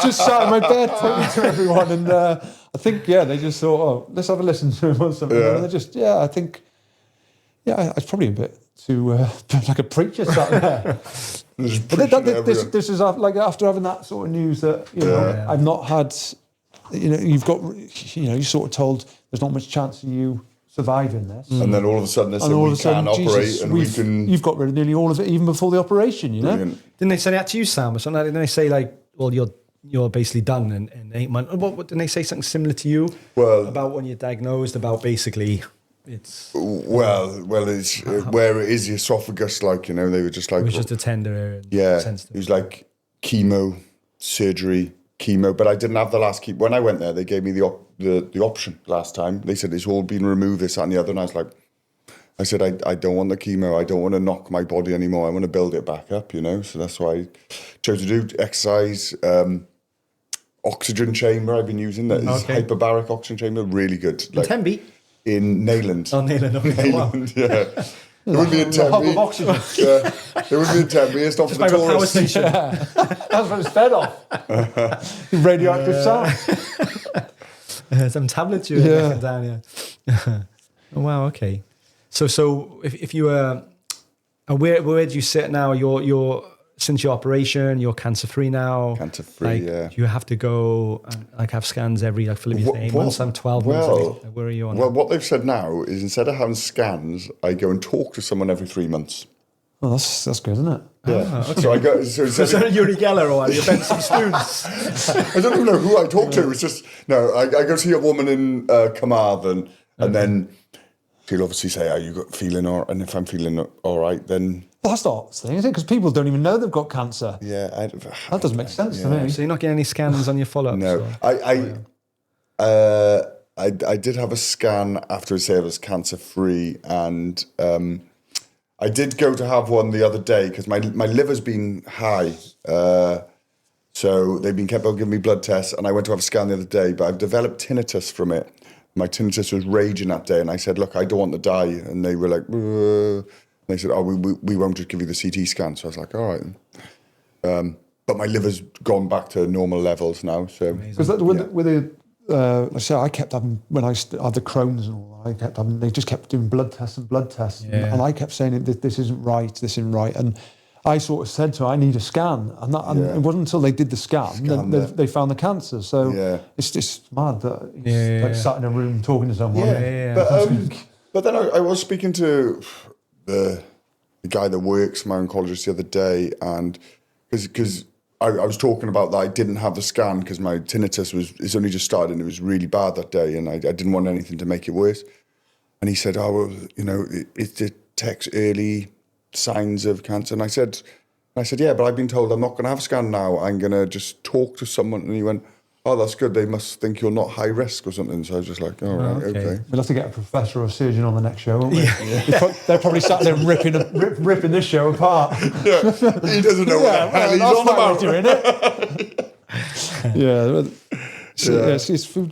Speaker 3: Just sat in my bed talking to everyone, and I think they just thought, oh, let's have a listen to him or something. And they just I think I was probably a bit too like a preacher sat there. This is after having that sort of news that I've not had you've got, you're sort of told there's not much chance of you surviving this.
Speaker 2: And then all of a sudden they said we can operate and we can...
Speaker 3: You've got rid of nearly all of it even before the operation,
Speaker 2: Brilliant.
Speaker 1: Didn't they say that to you, Sam, or something? Didn't they say like, well, you're basically done in 8 months? What didn't they say something similar to you?
Speaker 2: Well,
Speaker 1: about when you're diagnosed, about basically it's...
Speaker 2: Well, it's where it is the esophagus, like, they were just like...
Speaker 1: It was just a tender area.
Speaker 2: Yeah, it was like chemo, surgery, chemo, but I didn't have the last chemo. When I went there, they gave me the option last time. They said it's all been removed, this, that, and the other, and I said, I don't want the chemo. I don't want to knock my body anymore. I want to build it back up, So that's why I chose to do exercise. Oxygen chamber I've been using. That is hyperbaric oxygen chamber, really good.
Speaker 1: In Tenby?
Speaker 2: In Nayland.
Speaker 1: Oh, Nayland. Okay.
Speaker 2: Nayland, yeah. It would be in Tenby.
Speaker 3: hub of oxygen.
Speaker 2: Yeah, it would be in Tenby. It's not for the
Speaker 1: Power
Speaker 2: tourists.
Speaker 1: station.
Speaker 3: That's what it's fed off. Radioactive sound.
Speaker 1: Some tablets you were down, yeah. Oh, wow, okay. So if you were, where do you sit now? You're since your operation, you're cancer free now.
Speaker 2: Cancer free, yeah.
Speaker 1: You have to go and have scans every Philip, you say 8 months. I'm 12 months. Where are you on?
Speaker 2: Well, what they've said now is instead of having scans, I go and talk to someone every 3 months.
Speaker 3: Well, that's good, isn't it?
Speaker 2: Yeah. Okay. So I go. So
Speaker 1: that Uri Geller or you bent some spoons?
Speaker 2: I don't even know who I talk to. It's just I go see a woman in Carmarthen, and then she'll obviously say, "Are you feeling all right?" And if I'm feeling all right, then
Speaker 3: that's the odd thing, isn't it? Because people don't even know they've got cancer.
Speaker 2: Yeah,
Speaker 3: that doesn't make sense to me.
Speaker 1: So you're not getting any scans on your follow-ups?
Speaker 2: No, I did have a scan after I say I was cancer free, and I did go to have one the other day because my liver's been high. So they've been kept on giving me blood tests, and I went to have a scan the other day, but I've developed tinnitus from it. My tinnitus was raging that day, and I said, look, I don't want to die. And they were like, they said, we won't just give you the CT scan. So I was like, all right. But my liver's gone back to normal levels now. So
Speaker 3: because I say I kept having, when I had the Crohn's and all that, I kept having, they just kept doing blood tests, and I kept saying this isn't right, and I sort of said to her, I need a scan, and it wasn't until they did the scan that they found the cancer. So it's just mad that he's sat in a room talking to someone.
Speaker 2: But then I was speaking to the guy that works, my oncologist, the other day, and because I was talking about that I didn't have the scan because my tinnitus it's only just started and it was really bad that day, and I didn't want anything to make it worse. And he said, it detects early signs of cancer. And I said, yeah, but I've been told I'm not going to have a scan now. I'm going to just talk to someone. And he went, oh, that's good. They must think you're not high risk or something. So I was just like, all right, okay.
Speaker 3: We'll have to get a professor or a surgeon on the next show, won't we? Yeah. They're probably sat there ripping this show apart.
Speaker 2: Yeah. He doesn't know what the hell he's on about.
Speaker 3: Doing it.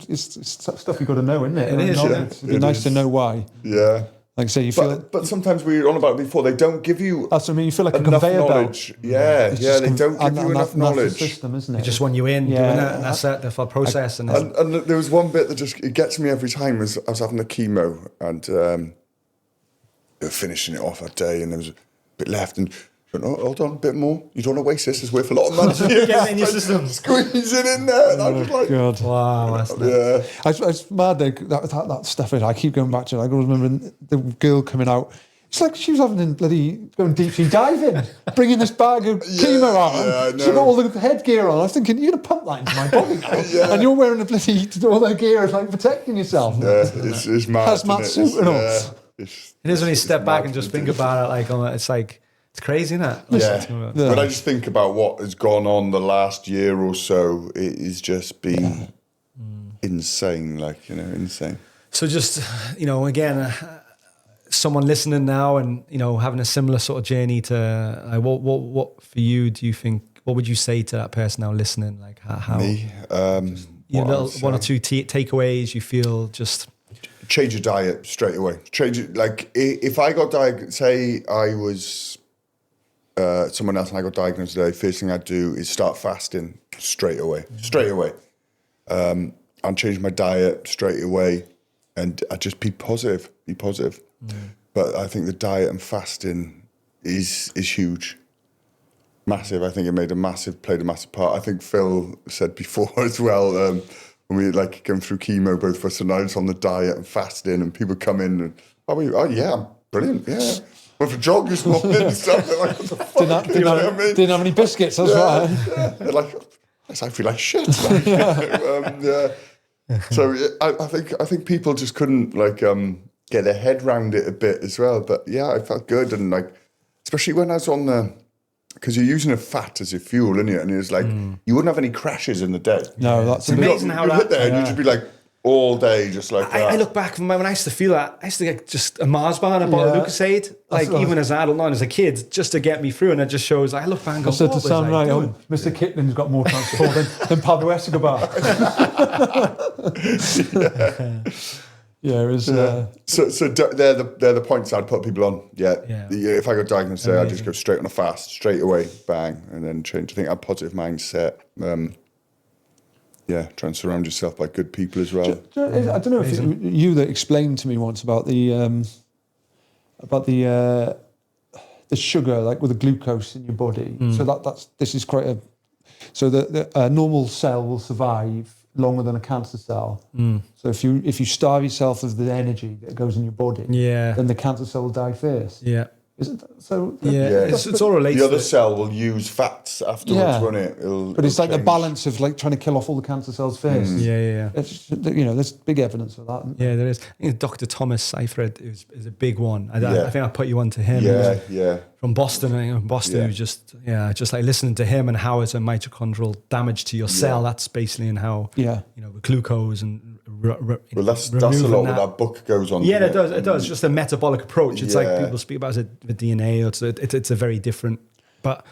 Speaker 3: It's stuff you've got to know, isn't it?
Speaker 1: It is.
Speaker 3: It'd be nice to know why.
Speaker 2: Yeah.
Speaker 3: Like I say,
Speaker 2: but sometimes we were on about it before. They don't give you.
Speaker 3: That's what I mean. You feel like a
Speaker 2: enough
Speaker 3: conveyor
Speaker 2: knowledge.
Speaker 3: belt.
Speaker 2: Yeah, they don't give you enough knowledge.
Speaker 3: That's the system, isn't it?
Speaker 1: They just want you in doing it, and that's it. The full process. And
Speaker 2: there was one bit that just it gets me every time. Was I was having the chemo and they were finishing it off that day, and there was a bit left, and she went, hold on, a bit more. You don't want to waste this. It's worth a lot of money.
Speaker 1: Get it in your system.
Speaker 2: Squeeze it in there, and I was like,
Speaker 3: God.
Speaker 1: Wow, that's
Speaker 3: It's mad. That stuff. I keep going back to it. I always remember the girl coming out. It's like she was having going deep sea diving, bringing this bag of chemo out. She got all the headgear on. I was thinking, you're going to pump that into my body now, and you're wearing all that gear, like protecting yourself.
Speaker 2: Yeah, it's mad.
Speaker 3: Hazmat suit and all.
Speaker 2: It
Speaker 1: is when you step back and just think about it. It's crazy, isn't it?
Speaker 2: But I just think about what has gone on the last year or so. It has just been insane, insane.
Speaker 1: So just, again, someone listening now and, having a similar sort of journey to, what for you do you think, what would you say to that person now listening? Like how?
Speaker 2: Me?
Speaker 1: One or two takeaways you feel just...
Speaker 2: Change your diet straight away. Change it. Like if I got diagnosed, say I was... someone else and I got diagnosed today, first thing I'd do is start fasting straight away. And change my diet straight away, and I'd just be positive. But I think the diet and fasting is huge. Massive. I think it played a massive part. I think Phil said before as well, when we like going through chemo, both of us, and I was on the diet and fasting, and people come in and, oh yeah, I'm brilliant, yeah. Went for a jog this morning and stuff. They're like, what the fuck?
Speaker 3: Didn't have any biscuits, that's right.
Speaker 2: Yeah. They're like, I feel like shit. Like, yeah. So I think people just couldn't like get their head round it a bit as well. But yeah, I felt good, and like especially when I was on the, because you're using a fat as your fuel, isn't it? And it's like you wouldn't have any crashes in the day.
Speaker 3: No, that's
Speaker 1: amazing how
Speaker 2: you
Speaker 1: that.
Speaker 2: hit there and you'd just be like all day, just like that.
Speaker 1: I look back when I used to feel that. I used to get just a Mars bar and a bottle of Lucozade, like even as an adult, not as a kid, just to get me through. And it just shows. I look back and go,
Speaker 3: I said
Speaker 1: what
Speaker 3: to
Speaker 1: was
Speaker 3: Sam,
Speaker 1: I
Speaker 3: right,
Speaker 1: doing?
Speaker 3: Mr. Kipling's got more transport than Pablo Escobar. Yeah, it was.
Speaker 2: So they're the points I'd put people on. Yeah. If I got diagnosed today, I'd just go straight on a fast, straight away, bang, and then change. I think a positive mindset. Try and surround yourself by good people as well.
Speaker 3: I don't know if you that explained to me once about the sugar, like with the glucose in your body. So this is quite a. So the normal cell will survive longer than a cancer cell. So if you starve yourself of the energy that goes in your body, then the cancer cell will die first.
Speaker 1: Yeah.
Speaker 3: Is it so?
Speaker 1: It's all related.
Speaker 2: The other cell will use fats afterwards, won't it?
Speaker 3: But it's like a balance of like trying to kill off all the cancer cells first. It's, there's big evidence for that.
Speaker 1: Yeah, there is. I think Dr. Thomas Seyfried is a big one. I think I put you on to him.
Speaker 2: Yeah.
Speaker 1: From Boston, I think Boston, who's just like listening to him and how it's a mitochondrial damage to your cell. That's basically in how with glucose and
Speaker 2: that's a lot what that book goes on.
Speaker 1: Yeah, it does. It does. Just a metabolic approach. It's like people speak about it, the DNA. It's a very different. But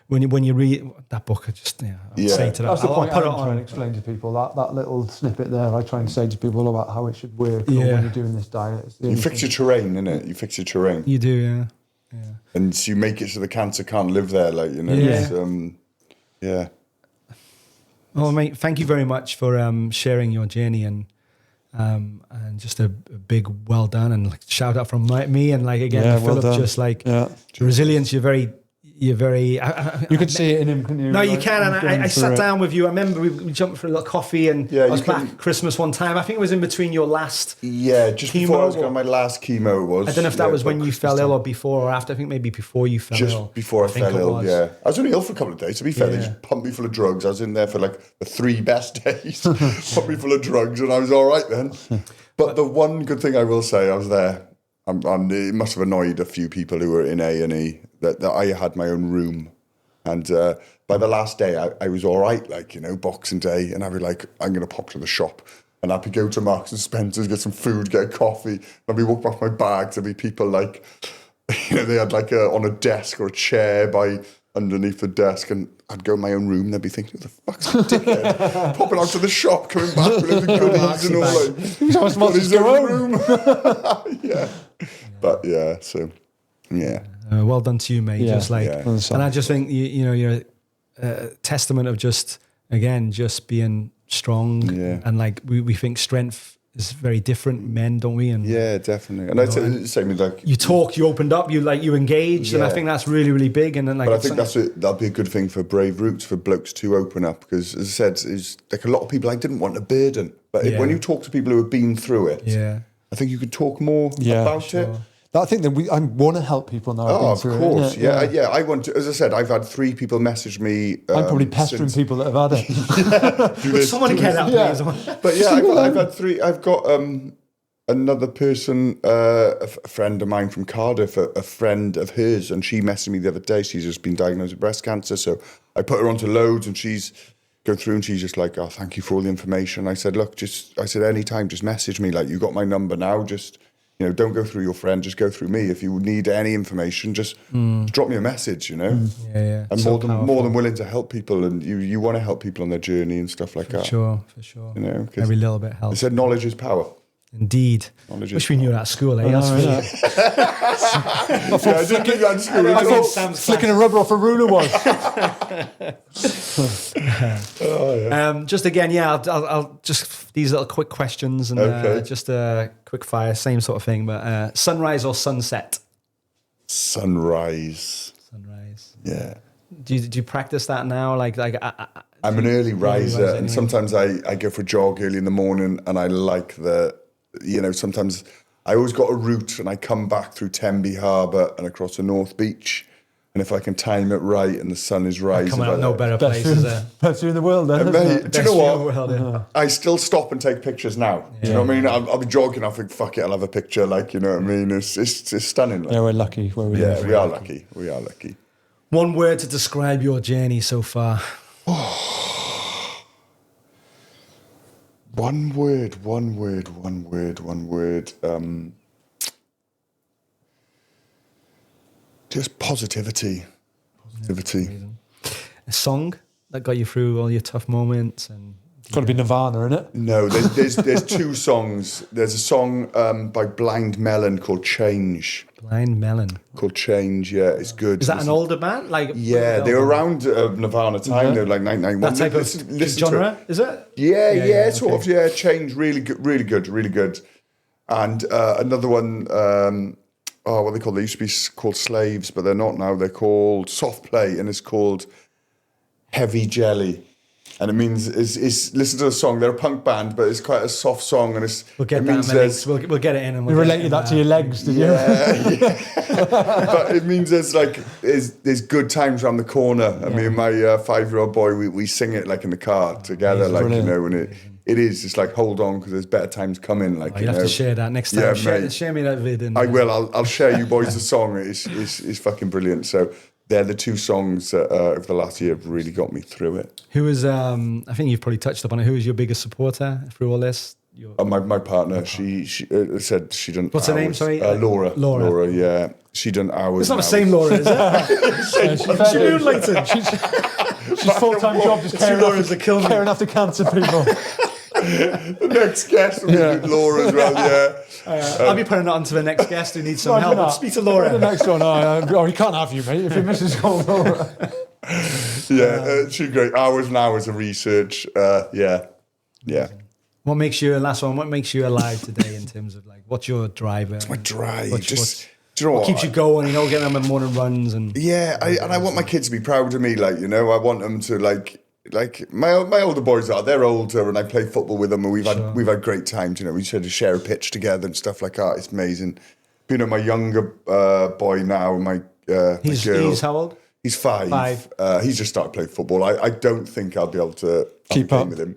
Speaker 1: when you read that book, I just say to that.
Speaker 3: That's the point
Speaker 1: I'll put
Speaker 3: I'm trying to explain to people. That little snippet there, I try and say to people about how it should work when you're doing this diet.
Speaker 2: You fix your terrain, innit? You fix your terrain.
Speaker 1: You do, yeah.
Speaker 2: And so you make it so the cancer can't live there, like, you know.
Speaker 1: Well, mate, thank you very much for sharing your journey and just a big well done and like shout out from me and like again Philip, just like resilience. You're very. You
Speaker 3: could see it in him, couldn't you?
Speaker 1: No, you can. And I sat down with you. I remember we jumped for a little coffee, and I was back at Christmas one time. I think it was in between your last
Speaker 2: just before I was going my last chemo. It was.
Speaker 1: I don't know if that was when you fell ill or before or after. I think maybe before you fell ill.
Speaker 2: Just before I fell ill. Yeah, I was only ill for a couple of days. To be fair, they just pumped me full of drugs. I was in there for like the 3 best days. Pumped me full of drugs, and I was all right then. But the one good thing I will say, I was there. It must have annoyed a few people who were in A&E that I had my own room. And by the last day, I was all right, like, you know, Boxing Day. And I'd be like, I'm going to pop to the shop. And I'd be go to Marks and Spencer's, get some food, get a coffee. And I'd be walking past my bags. There'd be people like, you know, they had like on a desk or a chair by underneath the desk. And I'd go in my own room. They'd be thinking, who the fuck's a dickhead? Popping out to the shop, coming back with the goodies and all like, he's got his own room. But
Speaker 1: well done to you, mate. Just like, and I just think you're a testament of just being strong and like we think strength is very different, men, don't we? And
Speaker 2: definitely. And I'd say the same with like
Speaker 1: you talk, you opened up, you engaged, and I think that's really, really big. And then like,
Speaker 2: but I think that'd be a good thing for brave roots, for blokes to open up, because as I said, is like a lot of people I didn't want a burden, but when you talk to people who have been through it, I think you could talk more about it.
Speaker 3: I think that I want to help people now.
Speaker 2: Of course, I want to. As I said, I've had 3 people message me.
Speaker 3: I'm probably pestering people that have had it.
Speaker 1: Would someone get that, please?
Speaker 2: But I've had 3. I've got another person, a friend of mine from Cardiff, a friend of hers, and she messaged me the other day. She's just been diagnosed with breast cancer, so I put her onto loads, and she's go through, and she's just like, "Oh, thank you for all the information." I said, "Look, anytime, just message me. Like, you got my number now. Just." You know, don't go through your friend, just go through me. If you need any information, just drop me a message, you know? I'm more than willing to help people, and you want to help people on their journey and stuff like that.
Speaker 1: For sure.
Speaker 2: You know,
Speaker 1: every little bit helps.
Speaker 2: They said knowledge is power.
Speaker 1: Indeed. Wish we knew that at school, eh?
Speaker 3: I
Speaker 2: didn't at school.
Speaker 3: I thought flicking a rubber off a ruler was.
Speaker 1: Just again, I'll just these little quick questions and just a quick fire, same sort of thing. But sunrise or sunset?
Speaker 2: Sunrise.
Speaker 1: Sunrise.
Speaker 2: Yeah.
Speaker 1: Do you practice that now? Like
Speaker 2: I'm an early riser, and
Speaker 1: anyway.
Speaker 2: sometimes I go for a jog early in the morning, and I like sometimes I always got a route, and I come back through Tenby Harbour and across the North Beach, and if I can time it right and the sun is rising,
Speaker 1: Coming out no better place, is there?
Speaker 3: Best view in the world, then.
Speaker 2: Mate,
Speaker 3: Isn't it?
Speaker 2: do you know
Speaker 1: Best view in the
Speaker 2: what?
Speaker 1: world, yeah.
Speaker 2: I still stop and take pictures now. Do you know what I mean? I'll be jogging. I think, fuck it, I'll have a picture. Like, you know what I mean? It's stunning. Like.
Speaker 3: Yeah, we're lucky where we
Speaker 2: Yeah,
Speaker 3: live.
Speaker 2: we are lucky. We are lucky.
Speaker 1: One word to describe your journey so far.
Speaker 2: One word. Just positivity.
Speaker 1: Amazing. A song that got you through all your tough moments, and
Speaker 3: It's got to be Nirvana, isn't it?
Speaker 2: No, there's two songs. There's a song by Blind Melon called Change.
Speaker 1: Blind Melon.
Speaker 2: Called Change, yeah, it's good.
Speaker 1: Is that an older band? Like
Speaker 2: Yeah, they were around Nirvana time. They were like 1991.
Speaker 1: that type of
Speaker 2: Listen to
Speaker 1: genre?
Speaker 2: it.
Speaker 1: Is it?
Speaker 2: Yeah, sort
Speaker 1: okay.
Speaker 2: of. Yeah, Change, really good. And another one. What they called? They used to be called Slaves, but they're not now. They're called Soft Play, and it's called Heavy Jelly. And it means is listen to the song. They're a punk band, but it's quite a soft song, and
Speaker 1: We'll get
Speaker 2: it
Speaker 1: that.
Speaker 2: means
Speaker 1: Minutes. We'll get it in. And we'll
Speaker 3: You
Speaker 1: get it
Speaker 3: related
Speaker 1: in,
Speaker 3: that to your legs, did you?
Speaker 2: yeah. But it means there's good times around the corner. And me and my 5-year-old boy, we sing it like in the car together,
Speaker 3: Amazing.
Speaker 2: like
Speaker 3: Brilliant.
Speaker 2: you know, and it is. It's like hold on because there's better times coming. Like
Speaker 1: You have to share that next time.
Speaker 2: Yeah,
Speaker 1: share,
Speaker 2: mate.
Speaker 1: share me that vid. And,
Speaker 2: I will. I'll share you boys the song. It's fucking brilliant. So they're the two songs that over the last year have really got me through it.
Speaker 1: Who was? I think you've probably touched upon it. Who was your biggest supporter through all this?
Speaker 2: My partner, she said she done.
Speaker 1: What's her name?
Speaker 2: hours.
Speaker 1: Sorry,
Speaker 2: Laura.
Speaker 1: Laura.
Speaker 2: Laura. Yeah, she done hours.
Speaker 1: It's not
Speaker 2: and
Speaker 1: the same
Speaker 2: hours.
Speaker 1: Laura, is it? She moonlighted.
Speaker 3: She's full-time job just caring
Speaker 1: Laura's that kill me.
Speaker 3: after cancer people.
Speaker 2: The next guest will be Laura as well. Yeah.
Speaker 1: I'll be putting it on to the next guest who needs some
Speaker 3: Imagine
Speaker 1: help.
Speaker 3: that.
Speaker 1: Speak to Laura.
Speaker 3: The next one, he can't have you, mate, if your missus called Laura.
Speaker 2: She's great. Hours and hours of research. Yeah.
Speaker 1: What makes you last one? What makes you alive today in terms of like what's your driver?
Speaker 2: My drive.
Speaker 1: What's-
Speaker 2: Do you know
Speaker 1: What
Speaker 2: what?
Speaker 1: keeps you going? You know, getting on the morning runs and
Speaker 2: I want my kids to be proud of me. Like, you know, I want them to like my older boys they're older, and I play football with them, and we've had great times. You know, we used to share a pitch together and stuff like that. It's amazing. You know, my younger boy now, my girl.
Speaker 1: he's how old?
Speaker 2: He's 5. He's just started playing football. I don't think I'll be able to
Speaker 3: Keep
Speaker 2: have a
Speaker 3: up.
Speaker 2: game with him.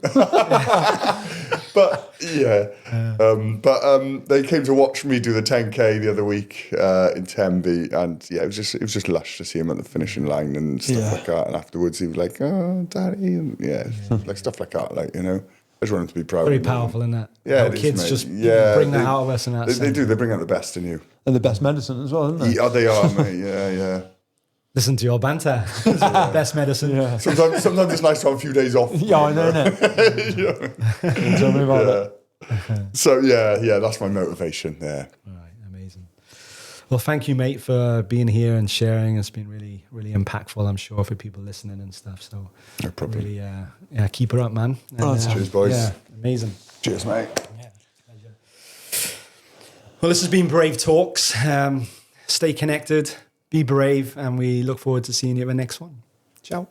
Speaker 2: But they came to watch me do the 10K the other week in Tenby, and it was just lush to see him at the finishing line and stuff like that. And afterwards, he was like, "Oh, Daddy," and like stuff like that. Like, you know, I just want him to be proud.
Speaker 1: Very
Speaker 2: of me.
Speaker 1: powerful, isn't that?
Speaker 2: Yeah,
Speaker 1: How
Speaker 2: it is,
Speaker 1: kids
Speaker 2: mate.
Speaker 1: just bring that out of us, and that
Speaker 2: They do. They bring out the best in you.
Speaker 3: And the best medicine as well, isn't it?
Speaker 2: Yeah, they are, mate. Yeah.
Speaker 1: Listen to your banter. Best medicine.
Speaker 3: Yeah.
Speaker 2: Sometimes it's nice to have a few days off.
Speaker 3: Yeah, I know, innit? Tell me about it.
Speaker 2: So that's my motivation. Yeah.
Speaker 1: All right, amazing. Well, thank you, mate, for being here and sharing. It's been really, really impactful, I'm sure, for people listening and stuff. So,
Speaker 2: No problem.
Speaker 1: really, keep her up, man. And,
Speaker 2: Cheers, boys.
Speaker 1: Yeah, amazing.
Speaker 2: Cheers, mate.
Speaker 1: Well, this has been Brave Talks. Stay connected, be brave, and we look forward to seeing you at the next one. Ciao.